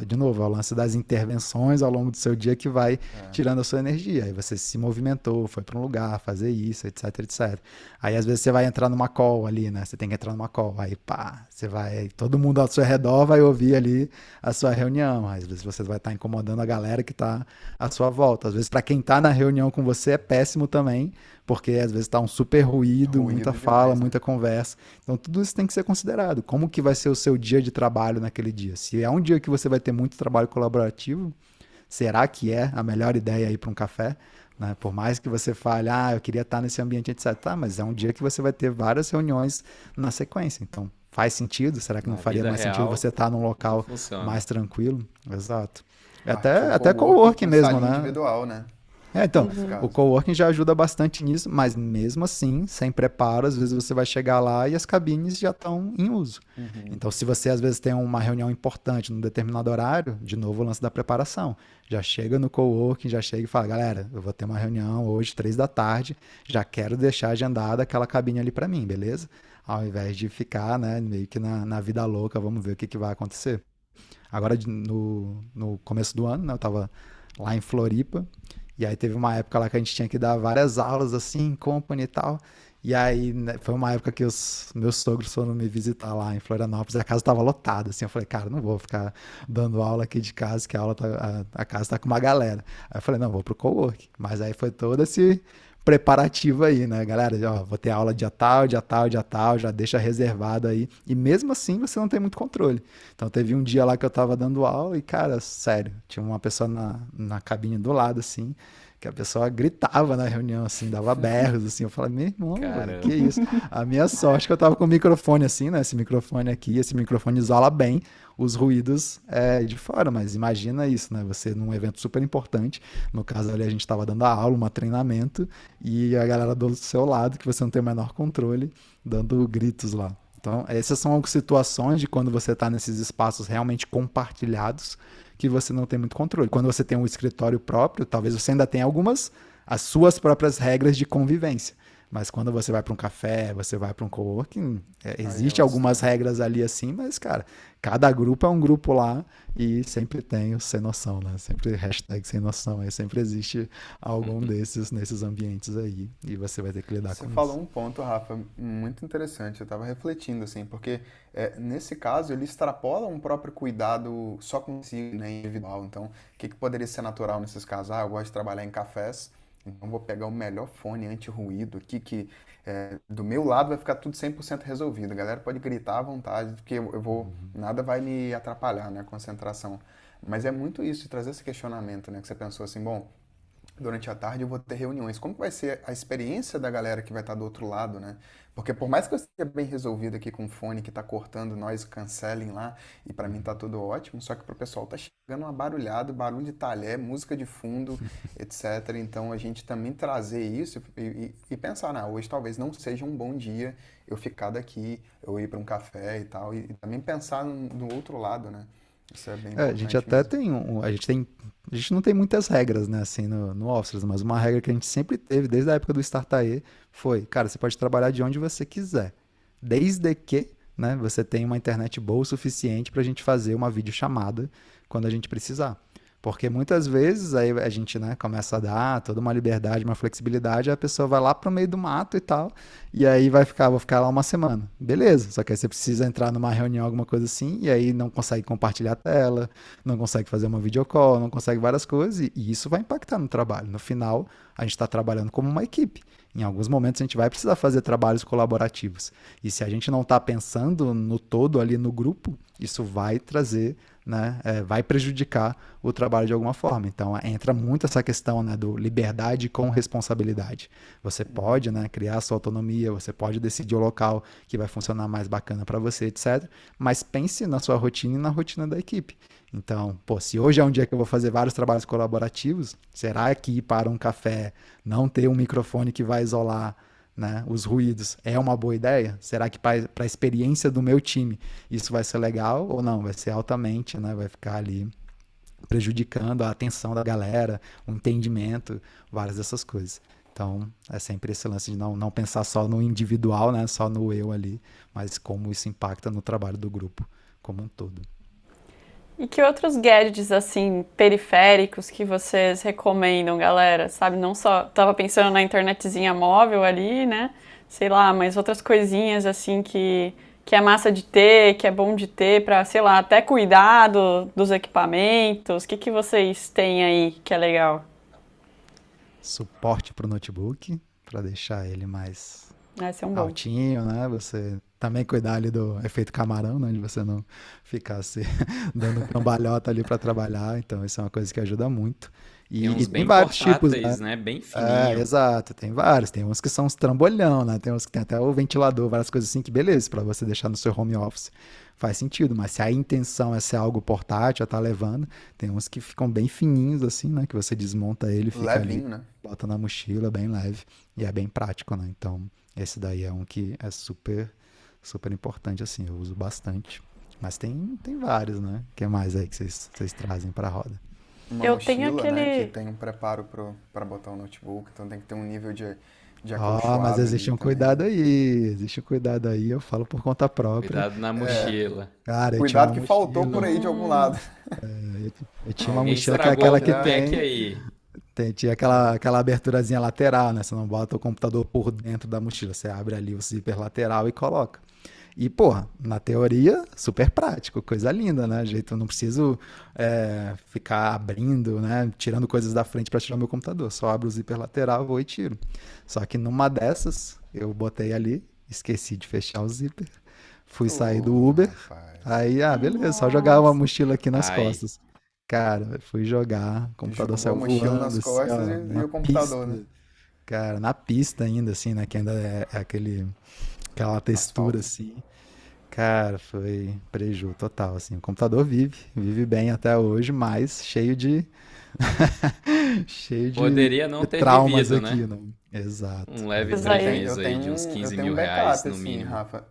De novo, é o lance das intervenções ao longo do seu dia que vai É. tirando a sua energia. Aí você se movimentou, foi para um lugar, fazer isso, etc, etc. Aí às vezes você vai entrar numa call ali, né? Você tem que entrar numa call. Aí pá, você vai, todo mundo ao seu redor vai ouvir ali a sua reunião. Às vezes você vai estar incomodando a galera que está à sua volta. Às vezes para quem está na reunião com você é péssimo também, porque às vezes está um super ruído, muita Ruído fala, demais, né? muita conversa. Então tudo isso tem que ser considerado. Como que vai ser o seu dia de trabalho naquele dia? Se é um dia que você vai ter muito trabalho colaborativo, será que é a melhor ideia ir para um café? Né? Por mais que você fale, eu queria estar nesse ambiente, etc. Tá, mas é um dia que você vai ter várias reuniões na sequência. Então, faz sentido? Será que não Na faria vida mais sentido real, você estar num não local funciona. mais tranquilo? Exato. Partiu Até coworking coworking com mesmo, salinha né? individual, né? Então, Nesse o caso. coworking já ajuda bastante nisso, mas mesmo assim, sem preparo, às vezes você vai chegar lá e as cabines já estão em uso. Uhum. Então, se você às vezes tem uma reunião importante num determinado horário, de novo o lance da preparação. Já chega no coworking, já chega e fala, galera, eu vou ter uma reunião hoje, 3 da tarde, já quero deixar agendada aquela cabine ali para mim, beleza? Ao invés de ficar, né, meio que na vida louca, vamos ver o que vai acontecer. Agora, no começo do ano, né, eu tava lá em Floripa, e aí teve uma época lá que a gente tinha que dar várias aulas assim, em company e tal. E aí, né, foi uma época que os meus sogros foram me visitar lá em Florianópolis, e a casa tava lotada, assim. Eu falei, cara, não vou ficar dando aula aqui de casa, que a aula a casa tá com uma galera. Aí eu falei, não, vou pro coworking. Mas aí foi todo esse preparativo aí, né, galera? Ó, vou ter aula dia tal, dia tal, dia tal, já deixa reservado aí. E mesmo assim você não tem muito controle. Então teve um dia lá que eu tava dando aula e, cara, sério, tinha uma pessoa na cabine do lado, assim, que a pessoa gritava na reunião, assim, dava berros, assim. Eu falei, meu irmão, velho, que Caramba. isso? A minha sorte é que eu tava com o microfone, assim, né? Esse microfone aqui, esse microfone isola bem os ruídos de fora, mas imagina isso, né? Você num evento super importante, no caso ali a gente tava dando a aula, um treinamento, e a galera do seu lado, que você não tem o menor controle, dando gritos lá. Então, essas são algumas situações de quando você está nesses espaços realmente compartilhados que você não tem muito controle. Quando você tem um escritório próprio, talvez você ainda tenha as suas próprias regras de convivência. Mas quando você vai para um café, você vai para um coworking, Aí é existe outra algumas história. regras ali assim, mas, cara, cada grupo é um grupo lá e sempre tem o sem noção, né? Sempre hashtag sem noção, aí sempre existe algum desses nesses ambientes aí e você vai ter que lidar Você com falou isso. um ponto, Rafa, muito interessante. Eu estava refletindo, assim, porque nesse caso ele extrapola um próprio cuidado só consigo, né, individual. Então, o que que poderia ser natural nesses casos? Eu gosto de trabalhar em cafés, então vou pegar o melhor fone anti-ruído aqui, que do meu lado vai ficar tudo 100% resolvido. A galera pode gritar à vontade, porque eu vou, nada vai me atrapalhar, né, a concentração. Mas é muito isso, de trazer esse questionamento, né, que você pensou assim, bom, durante a tarde eu vou ter reuniões. Como que vai ser a experiência da galera que vai estar do outro lado, né? Porque por mais que eu esteja bem resolvido aqui com o fone que tá cortando noise cancelling lá, e para mim tá tudo ótimo, só que pro pessoal tá chegando uma barulhada, barulho de talher, música de fundo, etc. Então a gente também trazer isso e pensar, hoje talvez não seja um bom dia eu ficar daqui, eu ir para um café e tal, e também pensar no outro lado, né? Isso é bem A gente importante até mesmo. tem a gente não tem muitas regras, né, assim, no Office, mas uma regra que a gente sempre teve desde a época do Startae foi, cara, você pode trabalhar de onde você quiser, desde que, né, você tenha uma internet boa o suficiente para a gente fazer uma videochamada quando a gente precisar. Porque muitas vezes aí a gente, né, começa a dar toda uma liberdade, uma flexibilidade, a pessoa vai lá pro meio do mato e tal, e aí vou ficar lá uma semana. Beleza, só que aí você precisa entrar numa reunião, alguma coisa assim, e aí não consegue compartilhar a tela, não consegue fazer uma videocall, não consegue várias coisas, e isso vai impactar no trabalho. No final, a gente está trabalhando como uma equipe. Em alguns momentos a gente vai precisar fazer trabalhos colaborativos. E se a gente não está pensando no todo ali no grupo, isso vai trazer, né, vai prejudicar o trabalho de alguma forma. Então entra muito essa questão, né, do liberdade com responsabilidade. Você pode, né, criar a sua autonomia, você pode decidir o local que vai funcionar mais bacana para você, etc. Mas pense na sua rotina e na rotina da equipe. Então, pô, se hoje é um dia que eu vou fazer vários trabalhos colaborativos, será que ir para um café, não ter um microfone que vai isolar, né, os ruídos, é uma boa ideia? Será que para a experiência do meu time isso vai ser legal ou não? Vai ser altamente, né, vai ficar ali prejudicando a atenção da galera, o entendimento, várias dessas coisas. Então, é sempre esse lance de não pensar só no individual, né, só no eu ali, mas como isso impacta no trabalho do grupo como um todo. E que outros gadgets, assim, periféricos que vocês recomendam, galera? Sabe, não só... Tava pensando na internetzinha móvel ali, né? Sei lá, mas outras coisinhas, assim, que é massa de ter, que é bom de ter pra, sei lá, até cuidar dos equipamentos. O que vocês têm aí que é legal? Suporte para o notebook, para deixar ele mais Esse é um bom. altinho, né? Você também cuidar ali do efeito camarão, né? De você não ficar se dando cambalhota ali para trabalhar. Então, isso é uma coisa que ajuda muito. Tem uns E tem bem vários tipos, portáteis, né? né? Bem É, fininho. exato, tem vários. Tem uns que são uns trambolhão, né? Tem uns que tem até o ventilador, várias coisas assim que beleza, para você deixar no seu home office faz sentido, mas se a intenção é ser algo portátil, já tá levando, tem uns que ficam bem fininhos assim, né? Que você desmonta ele, fica ali, Levinho, né? bota na mochila, bem leve e é bem prático, né? Então, esse daí é um que é super, super importante, assim, eu uso bastante. Mas tem vários, né? O que mais aí que vocês trazem pra roda? Uma Eu tenho mochila, né, que aquele... tem um preparo para botar o notebook, então tem que ter um nível de Ó, mas acolchoado existe ali um também. cuidado aí, existe um cuidado aí, eu falo por conta própria. Cuidado na mochila. Cara, eu tinha Cuidado uma que faltou por mochila, aí de algum lado. eu tinha uma Alguém mochila que é estragou aquela algum que Mac aí. tinha aquela aberturazinha lateral, né? Você não bota o computador por dentro da mochila, você abre ali o zíper lateral e coloca. E, porra, na teoria, super prático, coisa linda, né? Jeito, eu não preciso ficar abrindo, né? Tirando coisas da frente para tirar o meu computador. Só abro o zíper lateral, vou e tiro. Só que numa dessas, eu botei ali, esqueci de fechar o zíper, fui sair do Ô, Uber, rapaz. aí, beleza, só jogar uma Nossa. mochila aqui nas Ai, costas. Cara, fui jogar, o computador Jogou a saiu mochila nas voando, assim, costas ó, e na o computador, pista. né? Cara, na pista ainda, assim, né? Que ainda é aquela textura, Asfalto. assim. Cara, foi preju total, assim. O computador vive bem até hoje, mas cheio de cheio poderia de não ter traumas vivido, aqui, né? né? Exato, Um leve Mas Eu aí, tenho, prejuízo aí de uns eu 15 tenho um mil reais backup, no assim, mínimo. Rafa.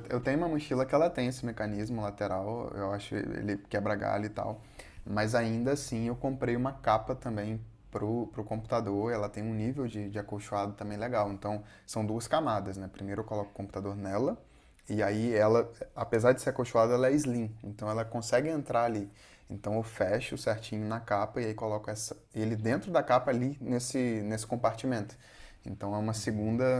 Eu tenho uma mochila que ela tem esse mecanismo lateral, eu acho ele quebra galho e tal. Mas ainda assim eu comprei uma capa também pro computador, ela tem um nível de acolchoado também legal. Então são duas camadas, né? Primeiro eu coloco o computador nela, e aí ela, apesar de ser acolchoada, ela é slim, então ela consegue entrar ali. Então eu fecho certinho na capa e aí coloco ele dentro da capa ali nesse compartimento. Então é uma segunda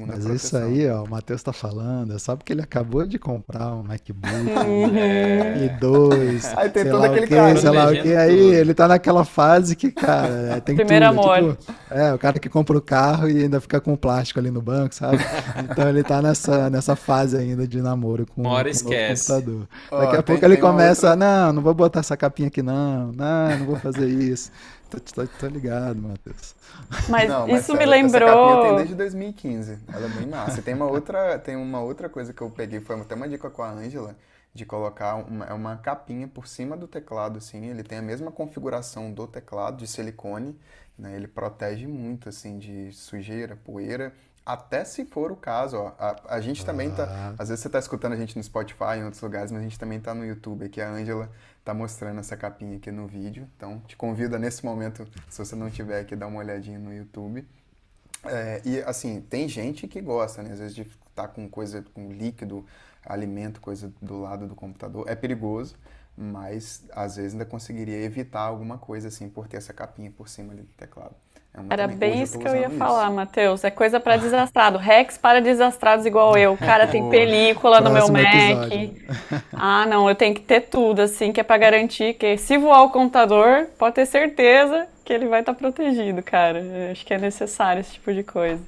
mas isso proteção. aí, ó, o Matheus tá falando, é só porque ele acabou de comprar um MacBook, um É, M2, Aí tem todo aquele carinho. sei lá o que, protegendo aí tudo. ele tá naquela fase que, cara, tem primeiro tudo, é amor. tipo, o cara que compra o carro e ainda fica com o plástico ali no banco, sabe? Então ele tá nessa fase ainda de namoro Uma hora com o novo esquece. computador. Daqui Ó, a pouco tem, ele tem uma começa, outra. não vou botar essa capinha aqui não vou fazer isso. Tô ligado, Matheus. Mas Não, mas isso me sério, essa capinha eu tenho lembrou... desde 2015. Ela é bem massa. E tem uma outra coisa que eu peguei, foi até uma dica com a Ângela, de colocar uma capinha por cima do teclado, assim. Ele tem a mesma configuração do teclado, de silicone, né? Ele protege muito, assim, de sujeira, poeira. Até se for o caso, ó. A gente também tá. Ah, Às vezes você tá escutando a gente no Spotify, em outros lugares, mas a gente também tá no YouTube. Aqui a Ângela tá mostrando essa capinha aqui no vídeo. Então, te convido a, nesse momento, se você não tiver aqui, dar uma olhadinha no YouTube. E assim, tem gente que gosta, né? Às vezes de estar com coisa, com líquido, alimento, coisa do lado do computador. É perigoso, mas às vezes ainda conseguiria evitar alguma coisa assim por ter essa capinha por cima ali do teclado. É uma Era também. Hoje bem eu isso tô que eu ia usando falar, isso. Matheus. É coisa para desastrado. Rex para desastrados igual eu. Cara, tem Boa. película no meu próximo Mac. episódio. Ah, não, eu tenho que ter tudo, assim, que é para garantir que se voar o computador, pode ter certeza que ele vai estar protegido, cara. Eu acho que é necessário esse tipo de coisa.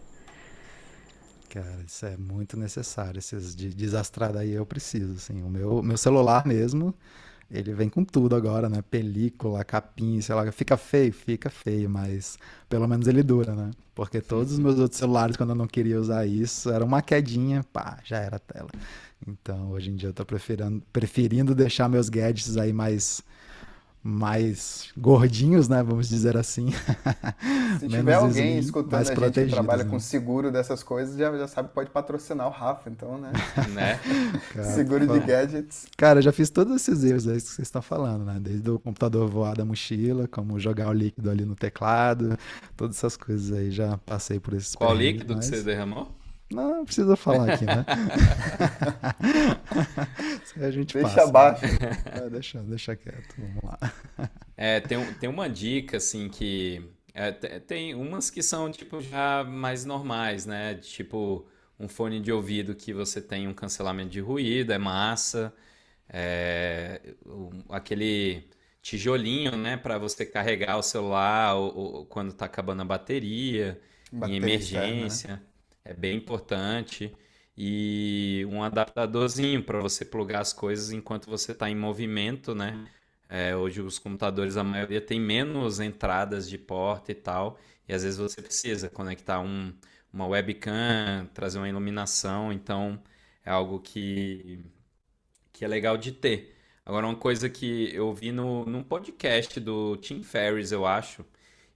Cara, isso é muito necessário. Esses de desastrada aí eu preciso, assim. O meu celular mesmo, ele vem com tudo agora, né? Película, capinha, sei lá. Fica feio, mas pelo menos ele dura, né? Porque todos os meus outros celulares, quando eu não queria usar isso, era uma quedinha, pá, já era a tela. Então, hoje em dia eu tô preferindo deixar meus gadgets aí mais gordinhos, né? Vamos dizer assim. Se tiver Menos alguém escutando mais a gente que protegidos, trabalha né? com seguro dessas coisas, já sabe que pode patrocinar o Rafa, então, né? Né? Cara, Seguro de gadgets. cara, eu já fiz todos esses erros aí que vocês estão falando, né? Desde o computador voar da mochila, como jogar o líquido ali no teclado, todas essas coisas aí, já passei por esses Qual perrengues, líquido que você mas derramou? não precisa falar aqui, né? Isso aí a gente Deixa passa, né? abaixo. Deixa quieto, vamos lá. Tem uma dica, assim, que... tem umas que são, tipo, já mais normais, né? Tipo, um fone de ouvido que você tem um cancelamento de ruído, é massa. Aquele tijolinho, né? Para você carregar o celular ou quando tá acabando a bateria, em Bateria externa, né? emergência. É bem importante. E um adaptadorzinho para você plugar as coisas enquanto você está em movimento, né? Hoje os computadores, a maioria tem menos entradas de porta e tal, e às vezes você precisa conectar uma webcam, trazer uma iluminação, então é algo que é legal de ter. Agora, uma coisa que eu vi num podcast do Tim Ferriss, eu acho,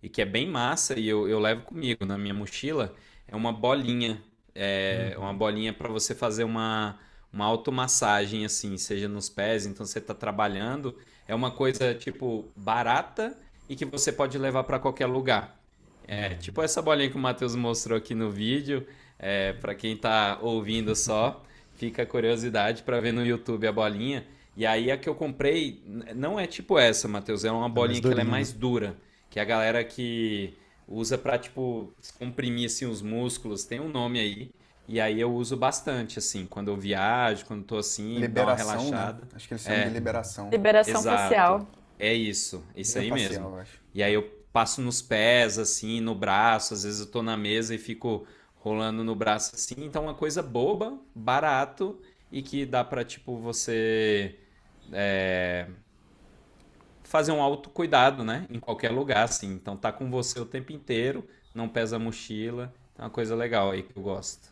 e que é bem massa, e eu levo comigo na minha mochila, é uma bolinha. É uma bolinha para você fazer uma automassagem, assim, seja nos pés, então você está trabalhando. É uma coisa, tipo, barata e que você pode levar para qualquer lugar. Tipo essa bolinha que o Matheus mostrou aqui no vídeo, para quem está ouvindo só, fica a curiosidade para ver no YouTube a bolinha. E aí a que eu comprei não é tipo essa, Matheus, é uma É mais bolinha que ela é durinho, né? mais dura, que é a galera que usa pra, tipo, comprimir assim os músculos, tem um nome aí. E aí eu uso bastante, assim, quando eu viajo, quando tô assim, dá uma Liberação, né? relaxada. Acho que eles chamam de liberação. Liberação Exato. facial. É isso aí Miofascial, mesmo. eu acho. E aí eu passo nos pés, assim, no braço, às vezes eu tô na mesa e fico rolando no braço assim. Então é uma coisa boba, barato e que dá pra, tipo, você é, fazer um autocuidado, né? Em qualquer lugar, assim. Então tá com você o tempo inteiro, não pesa a mochila. É uma coisa legal aí que eu gosto.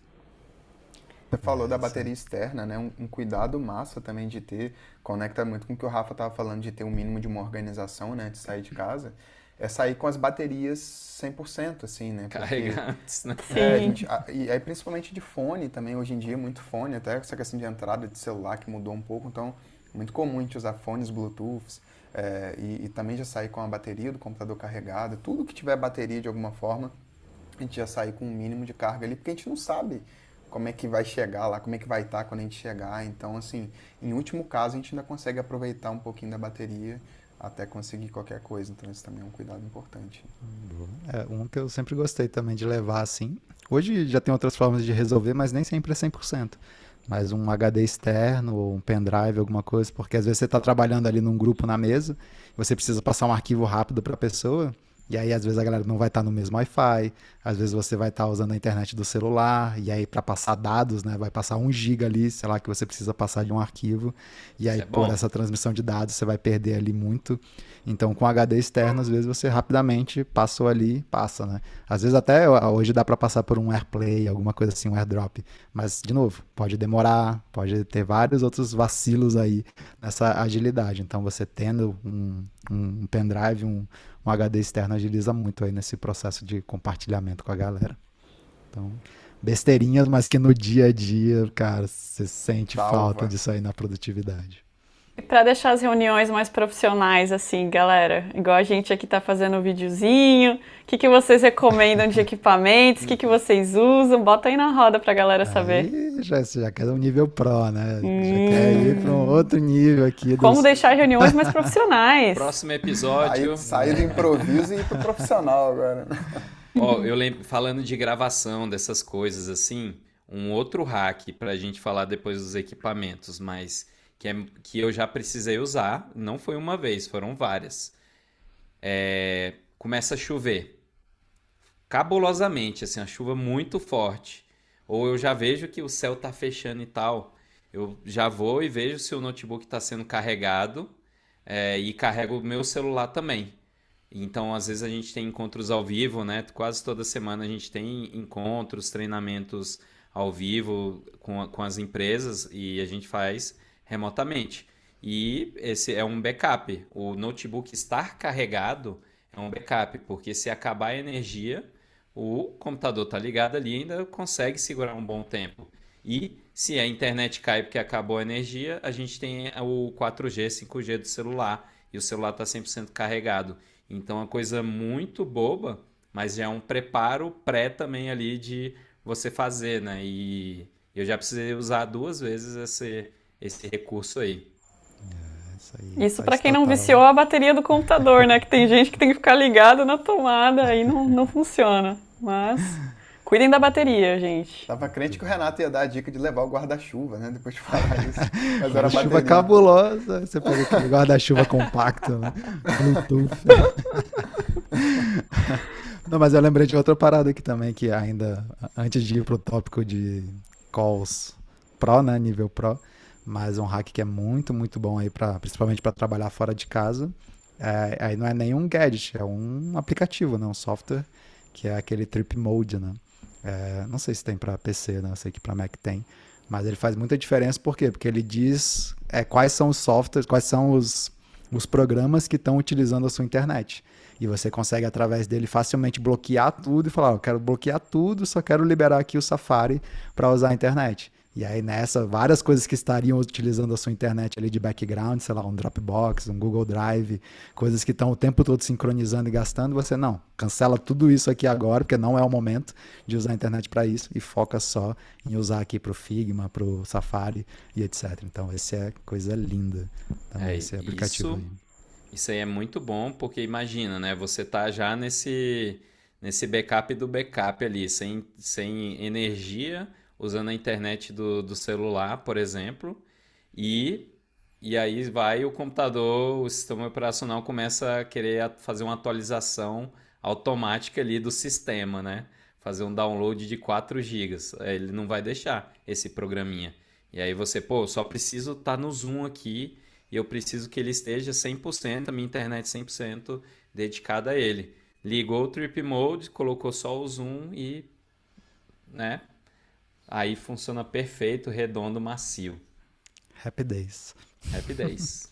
Você falou da Isso aí. bateria externa, né? Um cuidado massa também de ter, conecta muito com o que o Rafa estava falando de ter um mínimo de uma organização, né? De sair de casa. É sair com as baterias 100%, assim, né? Porque Carregar antes, né? a Sim. gente, e aí principalmente de fone também, hoje em dia, muito fone, até essa questão de entrada de celular que mudou um pouco, então muito comum a gente usar fones Bluetooth, e também já sair com a bateria do computador carregada, tudo que tiver bateria de alguma forma, a gente já sair com um mínimo de carga ali, porque a gente não sabe como é que vai chegar lá, como é que vai estar quando a gente chegar, então assim, em último caso a gente ainda consegue aproveitar um pouquinho da bateria até conseguir qualquer coisa, então isso também é um cuidado importante. É um que eu sempre gostei também de levar assim. Hoje já tem outras formas de resolver, mas nem sempre é 100%. Mas um HD externo ou um pendrive, alguma coisa, porque às vezes você está trabalhando ali num grupo na mesa, você precisa passar um arquivo rápido para a pessoa, e aí às vezes a galera não vai estar no mesmo Wi-Fi, às vezes você vai estar usando a internet do celular, e aí para passar dados, né, vai passar 1 GB ali, sei lá, que você precisa passar de um arquivo, e Isso aí é por bom. essa transmissão de dados você vai perder ali muito. Então com HD externo, às vezes você rapidamente passou ali, passa, né? Às vezes até hoje dá para passar por um AirPlay, alguma coisa assim, um AirDrop. Mas, de novo, pode demorar, pode ter vários outros vacilos aí nessa agilidade. Então, você tendo um pendrive, um HD externo, agiliza muito aí nesse processo de compartilhamento com a galera. Então, besteirinhas, mas que no dia a dia, cara, você sente falta Salva. disso aí na produtividade. E para deixar as reuniões mais profissionais, assim, galera, igual a gente aqui tá fazendo um videozinho, o que que vocês recomendam de equipamentos, o que que vocês usam? Bota aí na roda pra galera saber. Aí já quer um nível pro, né? Já quer ir para um Hum, outro nível aqui como dos. deixar reuniões mais profissionais. Próximo Sair, episódio, sair do improviso e ir pro profissional agora. ó, eu lembro, falando de gravação, dessas coisas assim, um outro hack pra gente falar depois dos equipamentos, mas que eu já precisei usar, não foi uma vez, foram várias. Começa a chover, cabulosamente, assim, a chuva muito forte. Ou eu já vejo que o céu tá fechando e tal. Eu já vou e vejo se o notebook está sendo carregado, e carrego o meu celular também. Então, às vezes a gente tem encontros ao vivo, né? Quase toda semana a gente tem encontros, treinamentos ao vivo com as empresas e a gente faz remotamente. E esse é um backup. O notebook estar carregado é um backup, porque se acabar a energia, o computador está ligado ali e ainda consegue segurar um bom tempo. E se a internet cai porque acabou a energia, a gente tem o 4G, 5G do celular e o celular está 100% carregado. Então é uma coisa muito boba, mas já é um preparo pré também ali de você fazer, né? E eu já precisei usar 2 vezes esse recurso aí. Isso aí Isso pra faz quem não total. viciou a bateria do computador, né? Que tem gente que tem que ficar ligado na tomada, aí não funciona. Mas cuidem da bateria, gente. Tava crente que o Renato ia dar a dica de levar o guarda-chuva, né? Depois de falar isso. Mas era a Chuva bateria. cabulosa. Você pega aquele guarda-chuva compacto, né? Bluetooth. Não, mas eu lembrei de outra parada aqui também, que ainda, antes de ir pro tópico de calls Pro, né? Nível Pro, mas um hack que é muito, muito bom aí, principalmente para trabalhar fora de casa. Aí não é nenhum gadget, é um aplicativo, né? Um software, que é aquele Trip Mode, né? Não sei se tem para PC, né? Eu sei que para Mac tem. Mas ele faz muita diferença, por quê? Porque ele diz quais são os softwares, quais são os programas que estão utilizando a sua internet. E você consegue, através dele, facilmente bloquear tudo e falar, eu quero bloquear tudo, só quero liberar aqui o Safari para usar a internet. E aí nessa, várias coisas que estariam utilizando a sua internet ali de background, sei lá, um Dropbox, um Google Drive, coisas que estão o tempo todo sincronizando e gastando, você não, cancela tudo isso aqui agora, porque não é o momento de usar a internet para isso e foca só em usar aqui para o Figma, para o Safari e etc. Então esse é coisa linda também, esse aplicativo aí. Isso aí é muito bom, porque imagina, né? Você tá já nesse backup do backup ali, sem energia, usando a internet do celular, por exemplo, e, e aí vai o computador, o sistema operacional começa a querer fazer uma atualização automática ali do sistema, né? Fazer um download de 4 gigas. Ele não vai deixar esse programinha. E aí você, pô, só preciso estar no Zoom aqui e eu preciso que ele esteja 100%, a minha internet 100% dedicada a ele. Ligou o Trip Mode, colocou só o Zoom e, né? Aí funciona perfeito, redondo, macio. Happy Days. Happy Days.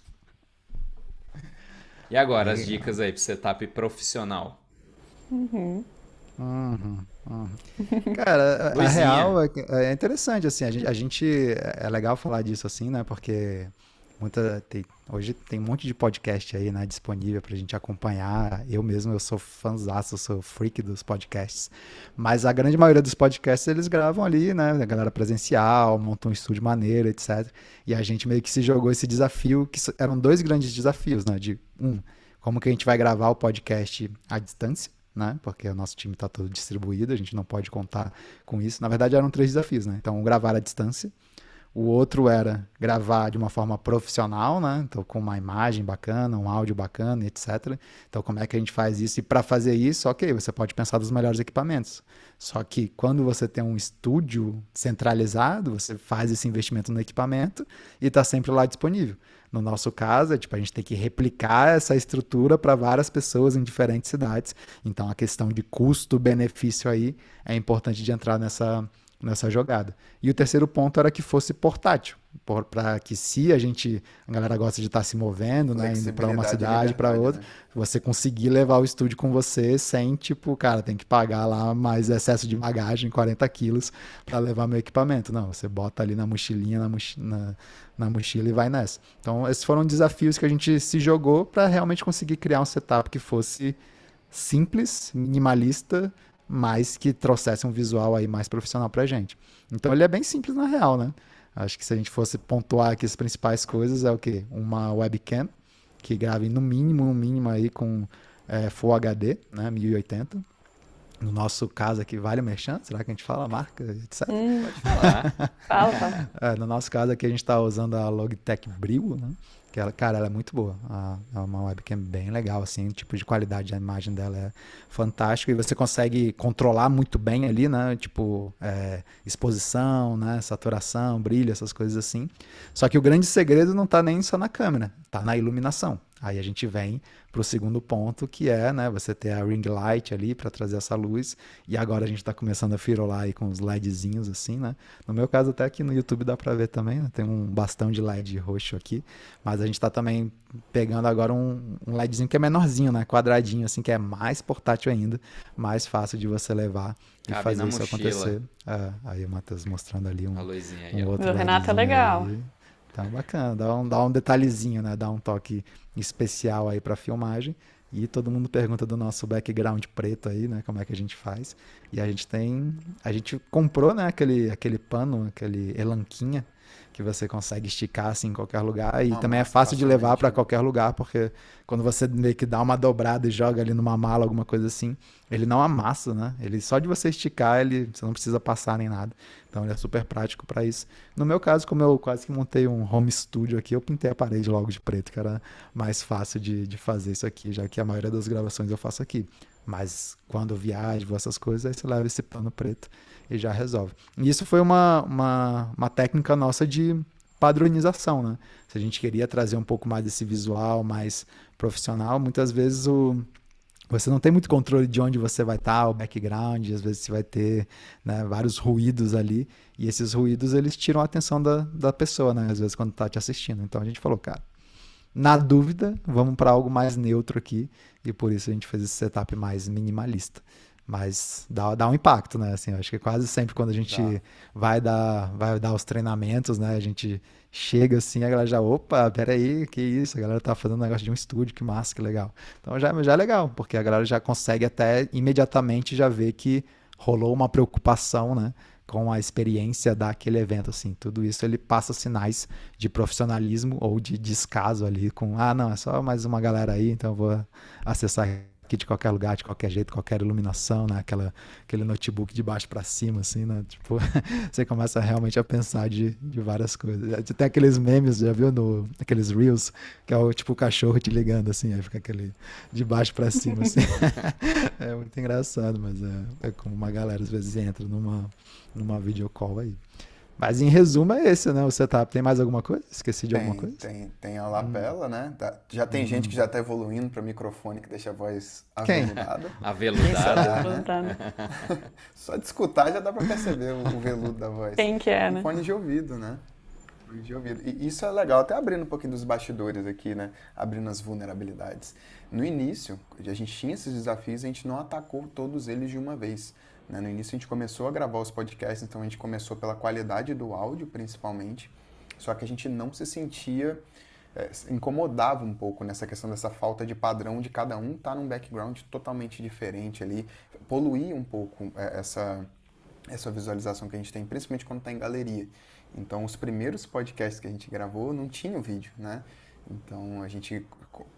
E agora, as Legal. dicas aí pro setup profissional. Uhum, uhum. Cara, a Luizinha. real é interessante, assim, é legal falar disso assim, né, porque hoje tem um monte de podcast aí, né, disponível pra gente acompanhar. Eu mesmo, eu sou fãzaço, eu sou freak dos podcasts, mas a grande maioria dos podcasts eles gravam ali, né, a galera presencial, montam um estúdio maneiro, etc. E a gente meio que se jogou esse desafio, que eram 2 grandes desafios, né, como que a gente vai gravar o podcast à distância, né? Porque o nosso time está todo distribuído, a gente não pode contar com isso. Na verdade, eram 3 desafios, né? Então, gravar à distância. O outro era gravar de uma forma profissional, né? Então, com uma imagem bacana, um áudio bacana, etc. Então, como é que a gente faz isso? E para fazer isso, ok, você pode pensar dos melhores equipamentos. Só que quando você tem um estúdio centralizado, você faz esse investimento no equipamento e está sempre lá disponível. No nosso caso, a gente tem que replicar essa estrutura para várias pessoas em diferentes cidades. Então, a questão de custo-benefício aí é importante de entrar nessa jogada. E o terceiro ponto era que fosse portátil, para que se a galera gosta de estar se movendo, né, indo para uma cidade, para outra, né? Você conseguir levar o estúdio com você sem, tipo, cara, tem que pagar lá mais excesso de bagagem, 40 quilos, para levar meu equipamento. Não, você bota ali na mochilinha, na mochila e vai nessa. Então, esses foram desafios que a gente se jogou para realmente conseguir criar um setup que fosse simples, minimalista, mas que trouxesse um visual aí mais profissional pra gente. Então ele é bem simples na real, né? Acho que se a gente fosse pontuar aqui as principais coisas, é o quê? Uma webcam, que grave no mínimo aí com Full HD, né? 1080. No nosso caso aqui, vale o merchan? Será que a gente fala a marca, etc? Pode falar. Fala. No nosso caso aqui, a gente está usando a Logitech Brio, né? Que ela é muito boa. É uma webcam bem legal, assim, o tipo de qualidade da imagem dela é fantástico e você consegue controlar muito bem ali, né? Tipo, exposição, né? Saturação, brilho, essas coisas assim. Só que o grande segredo não tá nem só na câmera, tá na iluminação. Aí a gente vem para o segundo ponto, que é, né, você ter a ring light ali para trazer essa luz, e agora a gente está começando a firolar aí com os LEDzinhos assim, né? No meu caso até aqui no YouTube dá para ver também, né? Tem um bastão de LED roxo aqui, mas a gente está também pegando agora um LEDzinho que é menorzinho, né? Quadradinho assim, que é mais portátil ainda, mais fácil de você levar e Cabe fazer na isso mochila. acontecer. Aí o Matheus mostrando ali A luzinha aí, um ó. outro Do Renato é LEDzinho legal. aí. Tá bacana, dá um detalhezinho, né? Dá um toque especial aí pra filmagem. E todo mundo pergunta do nosso background preto aí, né? Como é que a gente faz. E a gente comprou, né? Aquele pano, aquele elanquinha que você consegue esticar assim em qualquer lugar. E também é Amassa fácil de levar facilmente, para né? qualquer lugar, porque quando você meio que dá uma dobrada e joga ali numa mala, alguma coisa assim, ele não amassa, né? Ele só de você esticar, você não precisa passar nem nada. Então ele é super prático para isso. No meu caso, como eu quase que montei um home studio aqui, eu pintei a parede logo de preto, que era mais fácil de fazer isso aqui, já que a maioria das gravações eu faço aqui. Mas quando eu viajo, essas coisas, aí você leva esse pano preto e já resolve. E isso foi uma técnica nossa de padronização, né? Se a gente queria trazer um pouco mais desse visual mais profissional, muitas vezes você não tem muito controle de onde você vai estar, o background, às vezes você vai ter, né, vários ruídos ali, e esses ruídos eles tiram a atenção da pessoa, né? Às vezes quando tá te assistindo. Então a gente falou, cara, na dúvida, vamos para algo mais neutro aqui, e por isso a gente fez esse setup mais minimalista. Mas dá um impacto, né? Assim, eu acho que quase sempre quando a gente Dá. vai dar os treinamentos, né? A gente chega assim, a galera já, opa, peraí, que isso? A galera tá fazendo um negócio de um estúdio, que massa, que legal. Então já é legal, porque a galera já consegue até imediatamente já ver que rolou uma preocupação, né? Com a experiência daquele evento, assim. Tudo isso ele passa sinais de profissionalismo ou de descaso ali com, não, é só mais uma galera aí, então eu vou acessar aqui de qualquer lugar, de qualquer jeito, qualquer iluminação, né? Aquele notebook de baixo para cima, assim, né? Tipo, você começa realmente a pensar de várias coisas. Tem aqueles memes, já viu? Aqueles Reels, que é o tipo o cachorro te ligando, assim, aí fica aquele de baixo para cima, assim. É muito engraçado, mas é como uma galera às vezes entra numa videocall aí. Mas em resumo é esse, né? O setup. Tem mais alguma coisa? Esqueci de alguma coisa? Tem a lapela, né? Já tem gente que já tá evoluindo para microfone que deixa a voz Quem? aveludada. Aveludada. Tá, né? Só de escutar já dá para perceber o veludo da voz. Quem que é, né? Fone de ouvido, né? Fone de ouvido. E isso é legal, até abrindo um pouquinho dos bastidores aqui, né? Abrindo as vulnerabilidades. No início, a gente tinha esses desafios, a gente não atacou todos eles de uma vez. No início a gente começou a gravar os podcasts, então a gente começou pela qualidade do áudio, principalmente, só que a gente não se sentia, incomodava um pouco nessa questão dessa falta de padrão de cada um estar num background totalmente diferente ali, poluía um pouco essa visualização que a gente tem, principalmente quando está em galeria. Então os primeiros podcasts que a gente gravou não tinha o vídeo, né? Então a gente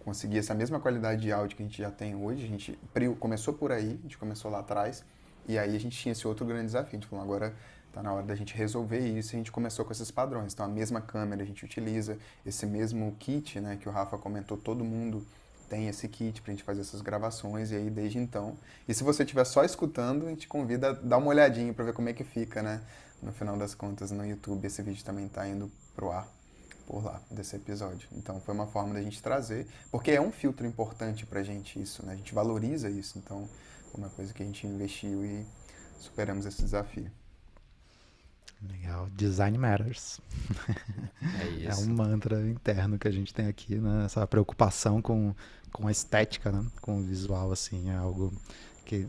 conseguia essa mesma qualidade de áudio que a gente já tem hoje, a gente começou por aí, a gente começou lá atrás. E aí a gente tinha esse outro grande desafio, a gente falou, agora está na hora da gente resolver isso, e a gente começou com esses padrões. Então a mesma câmera a gente utiliza, esse mesmo kit, né, que o Rafa comentou, todo mundo tem esse kit para a gente fazer essas gravações, e aí desde então... E se você estiver só escutando, a gente convida a dar uma olhadinha para ver como é que fica, né, no final das contas no YouTube. Esse vídeo também está indo pro ar por lá, desse episódio. Então foi uma forma da gente trazer, porque é um filtro importante pra gente isso, né, a gente valoriza isso, então... uma coisa que a gente investiu e superamos esse desafio. Legal. Design matters. É É isso. um mantra interno que a gente tem aqui, né? Essa preocupação com a estética, né? Com o visual, assim, é algo que...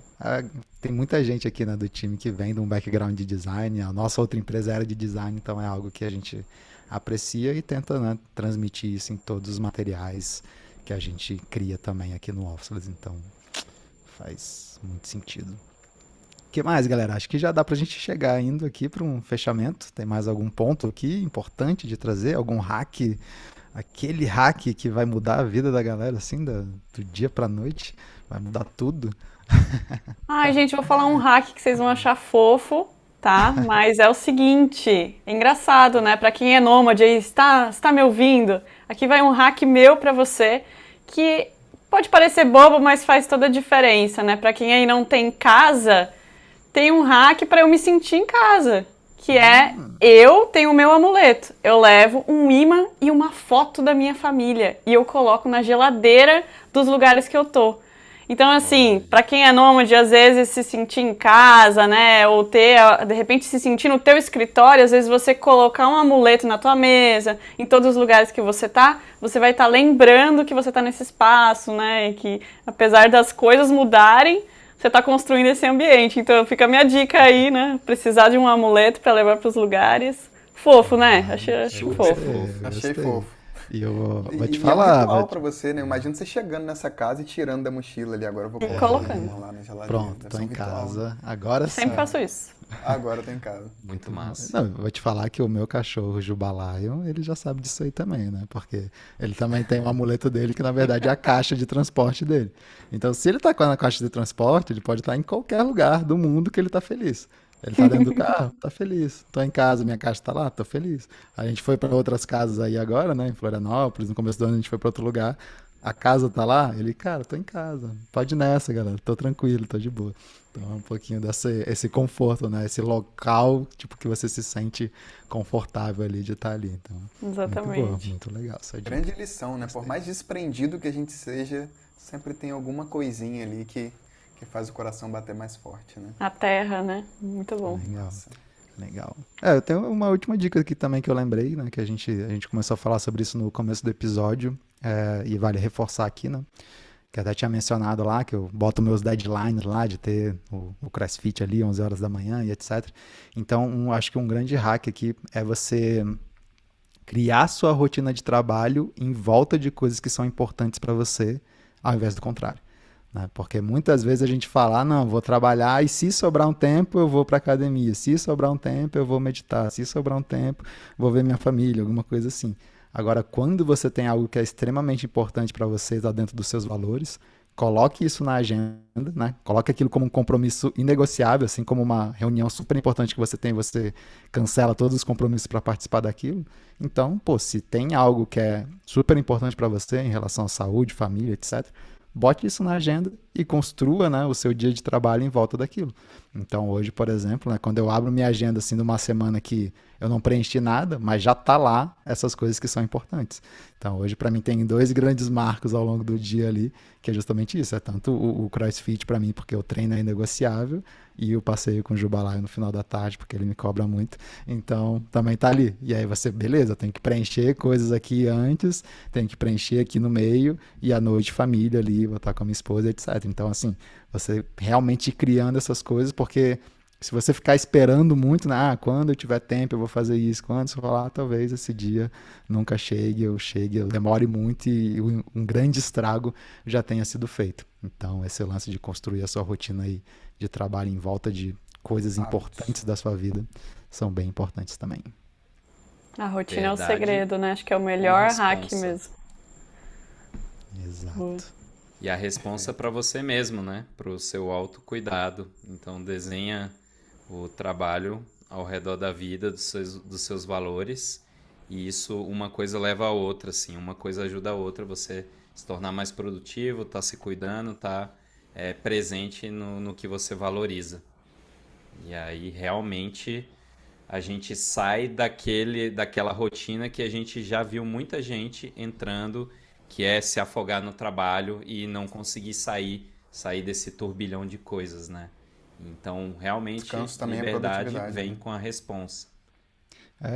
tem muita gente aqui, né, do time que vem de um background de design. A nossa outra empresa era de design, então é algo que a gente aprecia e tenta, né, transmitir isso em todos os materiais que a gente cria também aqui no Officeless. Então, faz muito sentido. O que mais, galera? Acho que já dá pra gente chegar indo aqui para um fechamento. Tem mais algum ponto aqui importante de trazer? Algum hack? Aquele hack que vai mudar a vida da galera, assim, do dia pra noite? Vai mudar tudo? Ai, gente, vou falar um hack que vocês vão achar fofo, tá? Mas é o seguinte, é engraçado, né? Pra quem é nômade aí, está me ouvindo? Aqui vai um hack meu pra você, que pode parecer bobo, mas faz toda a diferença, né? Pra quem aí não tem casa, tem um hack pra eu me sentir em casa, que é, eu tenho o meu amuleto. Eu levo um imã e uma foto da minha família e eu coloco na geladeira dos lugares que eu tô. Então, assim, pra quem é nômade, às vezes se sentir em casa, né, ou de repente se sentir no teu escritório, às vezes você colocar um amuleto na tua mesa, em todos os lugares que você tá, você vai estar lembrando que você tá nesse espaço, né, e que apesar das coisas mudarem, você tá construindo esse ambiente. Então, fica a minha dica aí, né, precisar de um amuleto pra levar pros lugares. Fofo, né? Acho Super fofo. fofo. Achei Gostei. fofo. E eu vou te E é um falar, ritual pra você, né? Imagina você chegando nessa casa e tirando da mochila ali. Agora eu vou colocar colocando. uma lá na geladeira. pronto, Deve tô ser um em ritual, casa. Agora sim. Sempre faço isso. né? Agora eu tô em casa. Muito massa. Não, eu vou te falar que o meu cachorro Jubalaio, ele já sabe disso aí também, né? Porque ele também tem um amuleto dele que na verdade é a caixa de transporte dele. Então, se ele tá com a caixa de transporte, ele pode estar em qualquer lugar do mundo que ele tá feliz. Ele tá dentro do carro, tá feliz. Tô em casa, minha caixa tá lá, tô feliz. A gente foi para outras casas aí agora, né? Em Florianópolis, no começo do ano a gente foi para outro lugar. A casa tá lá, ele, cara, tô em casa. Pode ir nessa, galera. Tô tranquilo, tô de boa. Então é um pouquinho esse conforto, né? Esse local, tipo, que você se sente confortável ali de estar ali. Então, muito boa, Exatamente. muito legal essa dica. Grande lição, né? Por mais desprendido que a gente seja, sempre tem alguma coisinha ali que faz o coração bater mais forte, né? A terra, né? Muito bom. Legal. Legal. Eu tenho uma última dica aqui também que eu lembrei, né? Que a gente começou a falar sobre isso no começo do episódio, e vale reforçar aqui, né? Que eu até tinha mencionado lá, que eu boto meus deadlines lá de ter o CrossFit ali, 11 horas da manhã e etc. Então, acho que um grande hack aqui é você criar sua rotina de trabalho em volta de coisas que são importantes para você, ao invés do contrário. Né? Porque muitas vezes a gente fala, não, vou trabalhar e se sobrar um tempo eu vou para academia, se sobrar um tempo eu vou meditar, se sobrar um tempo vou ver minha família, alguma coisa assim. Agora, quando você tem algo que é extremamente importante para você, está dentro dos seus valores, coloque isso na agenda, né? Coloque aquilo como um compromisso inegociável, assim como uma reunião super importante que você tem, você cancela todos os compromissos para participar daquilo. Então, pô, se tem algo que é super importante para você em relação à saúde, família, etc., bote isso na agenda e construa, né, o seu dia de trabalho em volta daquilo. Então, hoje, por exemplo, né, quando eu abro minha agenda assim, de uma semana que eu não preenchi nada, mas já tá lá essas coisas que são importantes. Então, hoje, para mim, tem 2 grandes marcos ao longo do dia ali, que é justamente isso. É tanto o CrossFit para mim, porque o treino é inegociável, e o passeio com o Jubalaio no final da tarde, porque ele me cobra muito. Então, também tá ali. E aí você, beleza, tem que preencher coisas aqui antes, tem que preencher aqui no meio, e à noite família ali, vou estar com a minha esposa, etc. Então, assim, você realmente ir criando essas coisas, porque se você ficar esperando muito, né, quando eu tiver tempo eu vou fazer isso, quando você falar, talvez esse dia nunca chegue, eu demore muito e um grande estrago já tenha sido feito. Então, esse lance de construir a sua rotina aí de trabalho em volta de coisas importantes da sua vida são bem importantes também. A rotina é o Verdade. segredo, né? Acho que é o melhor Com hack responsa. mesmo. Exato. E a responsa para você mesmo, né? Para o seu autocuidado. Então, desenha o trabalho ao redor da vida, dos seus valores. E isso, uma coisa leva a outra, assim. Uma coisa ajuda a outra. Você se tornar mais produtivo, tá se cuidando, tá presente no que você valoriza. E aí, realmente, a gente sai daquela rotina que a gente já viu muita gente entrando, que é se afogar no trabalho e não conseguir sair desse turbilhão de coisas, né? Então, realmente, Descanso também é liberdade produtividade, vem né? com a responsa.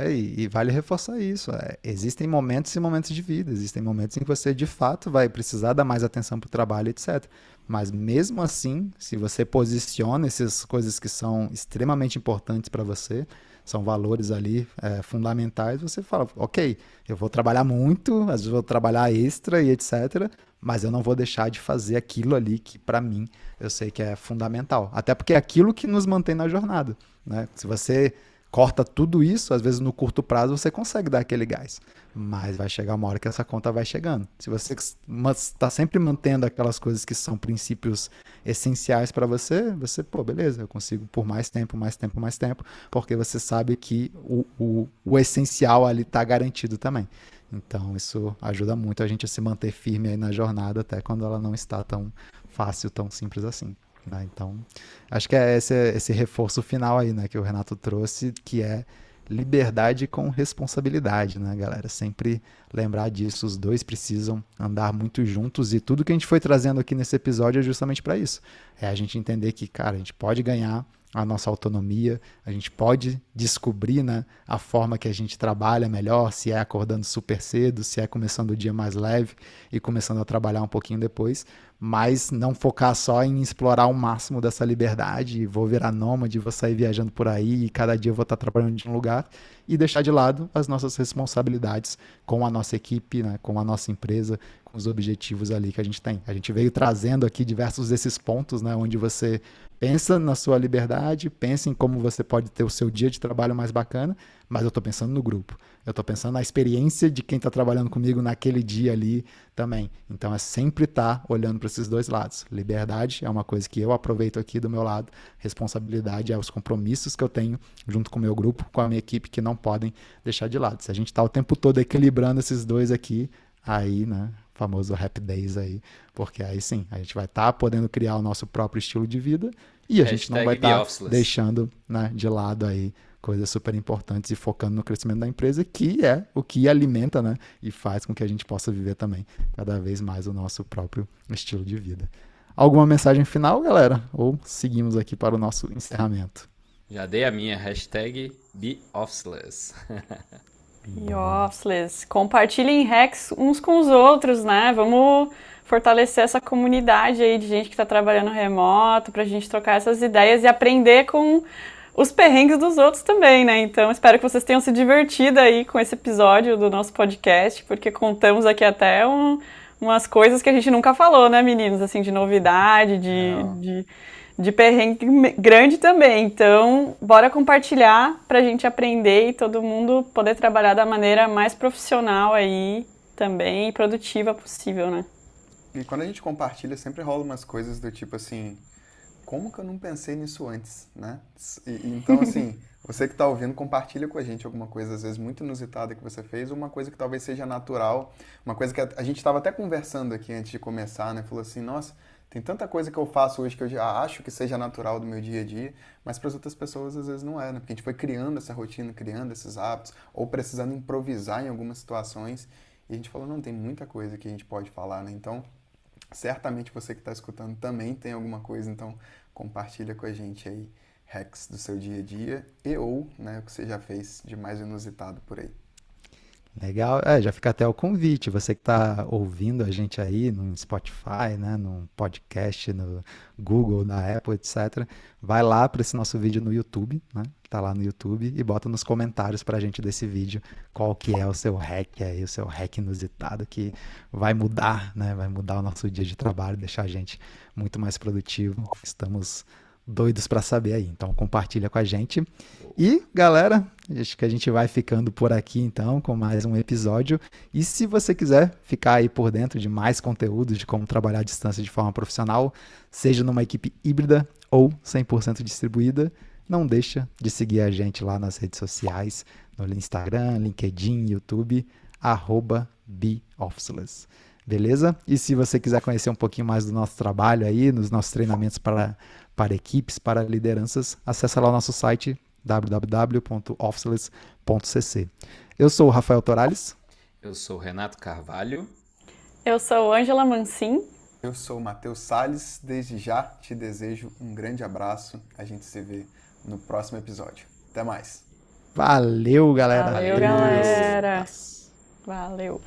E vale reforçar isso. Existem momentos e momentos de vida. Existem momentos em que você, de fato, vai precisar dar mais atenção para o trabalho, etc. Mas, mesmo assim, se você posiciona essas coisas que são extremamente importantes para você, são valores ali fundamentais, você fala, ok, eu vou trabalhar muito, às vezes vou trabalhar extra e etc., mas eu não vou deixar de fazer aquilo ali que, para mim, eu sei que é fundamental. Até porque é aquilo que nos mantém na jornada, né? Se você corta tudo isso, às vezes no curto prazo você consegue dar aquele gás, mas vai chegar uma hora que essa conta vai chegando. Se você está sempre mantendo aquelas coisas que são princípios essenciais para você, pô, beleza, eu consigo por mais tempo, porque você sabe que o essencial ali está garantido também. Então isso ajuda muito a gente a se manter firme aí na jornada, até quando ela não está tão fácil, tão simples assim. né? Então, acho que é esse reforço final aí, né, que o Renato trouxe, que é liberdade com responsabilidade, né, galera? Sempre lembrar disso, os dois precisam andar muito juntos e tudo que a gente foi trazendo aqui nesse episódio é justamente para isso. É a gente entender que, cara, a gente pode ganhar a nossa autonomia, a gente pode descobrir, né, a forma que a gente trabalha melhor, se é acordando super cedo, se é começando o dia mais leve e começando a trabalhar um pouquinho depois, mas não focar só em explorar o máximo dessa liberdade, vou virar nômade, vou sair viajando por aí e cada dia eu vou estar trabalhando de um lugar e deixar de lado as nossas responsabilidades com a nossa equipe, né, com a nossa empresa, com os objetivos ali que a gente tem. A gente veio trazendo aqui diversos desses pontos, né, onde você pensa na sua liberdade, pensa em como você pode ter o seu dia de trabalho mais bacana, mas eu estou pensando no grupo. Eu estou pensando na experiência de quem está trabalhando comigo naquele dia ali também. Então é sempre estar olhando para esses dois lados. Liberdade é uma coisa que eu aproveito aqui do meu lado. Responsabilidade é os compromissos que eu tenho junto com o meu grupo, com a minha equipe, que não podem deixar de lado. Se a gente está o tempo todo equilibrando esses dois aqui, aí, né, famoso Happy Days aí, porque aí sim, a gente vai estar podendo criar o nosso próprio estilo de vida e a gente não vai estar deixando, né, de lado aí coisas super importantes e focando no crescimento da empresa, que é o que alimenta, né, e faz com que a gente possa viver também cada vez mais o nosso próprio estilo de vida. Alguma mensagem final, galera? Ou seguimos aqui para o nosso encerramento? Já dei a minha hashtag BeOfficeless. BeOfficeless. Compartilhem hacks uns com os outros, né? Vamos fortalecer essa comunidade aí de gente que está trabalhando remoto, para a gente trocar essas ideias e aprender com os perrengues dos outros também, né? Então, espero que vocês tenham se divertido aí com esse episódio do nosso podcast, porque contamos aqui até umas coisas que a gente nunca falou, né, meninos? Assim, de novidade, de perrengue grande também. Então, bora compartilhar pra gente aprender e todo mundo poder trabalhar da maneira mais profissional aí também e produtiva possível, né? E quando a gente compartilha, sempre rola umas coisas do tipo assim, como que eu não pensei nisso antes, né? Então, assim, você que tá ouvindo, compartilha com a gente alguma coisa, às vezes, muito inusitada que você fez, ou uma coisa que talvez seja natural, uma coisa que a gente estava até conversando aqui antes de começar, né? Falou assim, nossa, tem tanta coisa que eu faço hoje que eu já acho que seja natural do meu dia a dia, mas para as outras pessoas às vezes não é, né? Porque a gente foi criando essa rotina, criando esses hábitos, ou precisando improvisar em algumas situações, e a gente falou, não, tem muita coisa que a gente pode falar, né? Então, certamente você que está escutando também tem alguma coisa, então compartilha com a gente aí hacks do seu dia a dia e ou, né, o que você já fez de mais inusitado por aí. Legal, já fica até o convite, você que está ouvindo a gente aí no Spotify, né, no podcast, no Google, na Apple, etc. Vai lá para esse nosso vídeo no YouTube, né, tá lá no YouTube, e bota nos comentários para a gente desse vídeo qual que é o seu hack aí, o seu hack inusitado que vai mudar, né, vai mudar o nosso dia de trabalho, deixar a gente muito mais produtivo. Estamos doidos para saber aí, então compartilha com a gente. E galera, acho que a gente vai ficando por aqui então com mais um episódio, e se você quiser ficar aí por dentro de mais conteúdos de como trabalhar à distância de forma profissional, seja numa equipe híbrida ou 100% distribuída, não deixa de seguir a gente lá nas redes sociais, no Instagram, LinkedIn, YouTube, @BeOfficeless. Beleza? E se você quiser conhecer um pouquinho mais do nosso trabalho aí, nos nossos treinamentos para equipes, para lideranças, acessa lá o nosso site www.officeless.cc. Eu sou o Rafael Torales. Eu sou o Renato Carvalho. Eu sou Ângela Mancin. Eu sou o Matheus Salles. Desde já te desejo um grande abraço. A gente se vê no próximo episódio. Até mais. Valeu, galera. Valeu, galera. Valeu.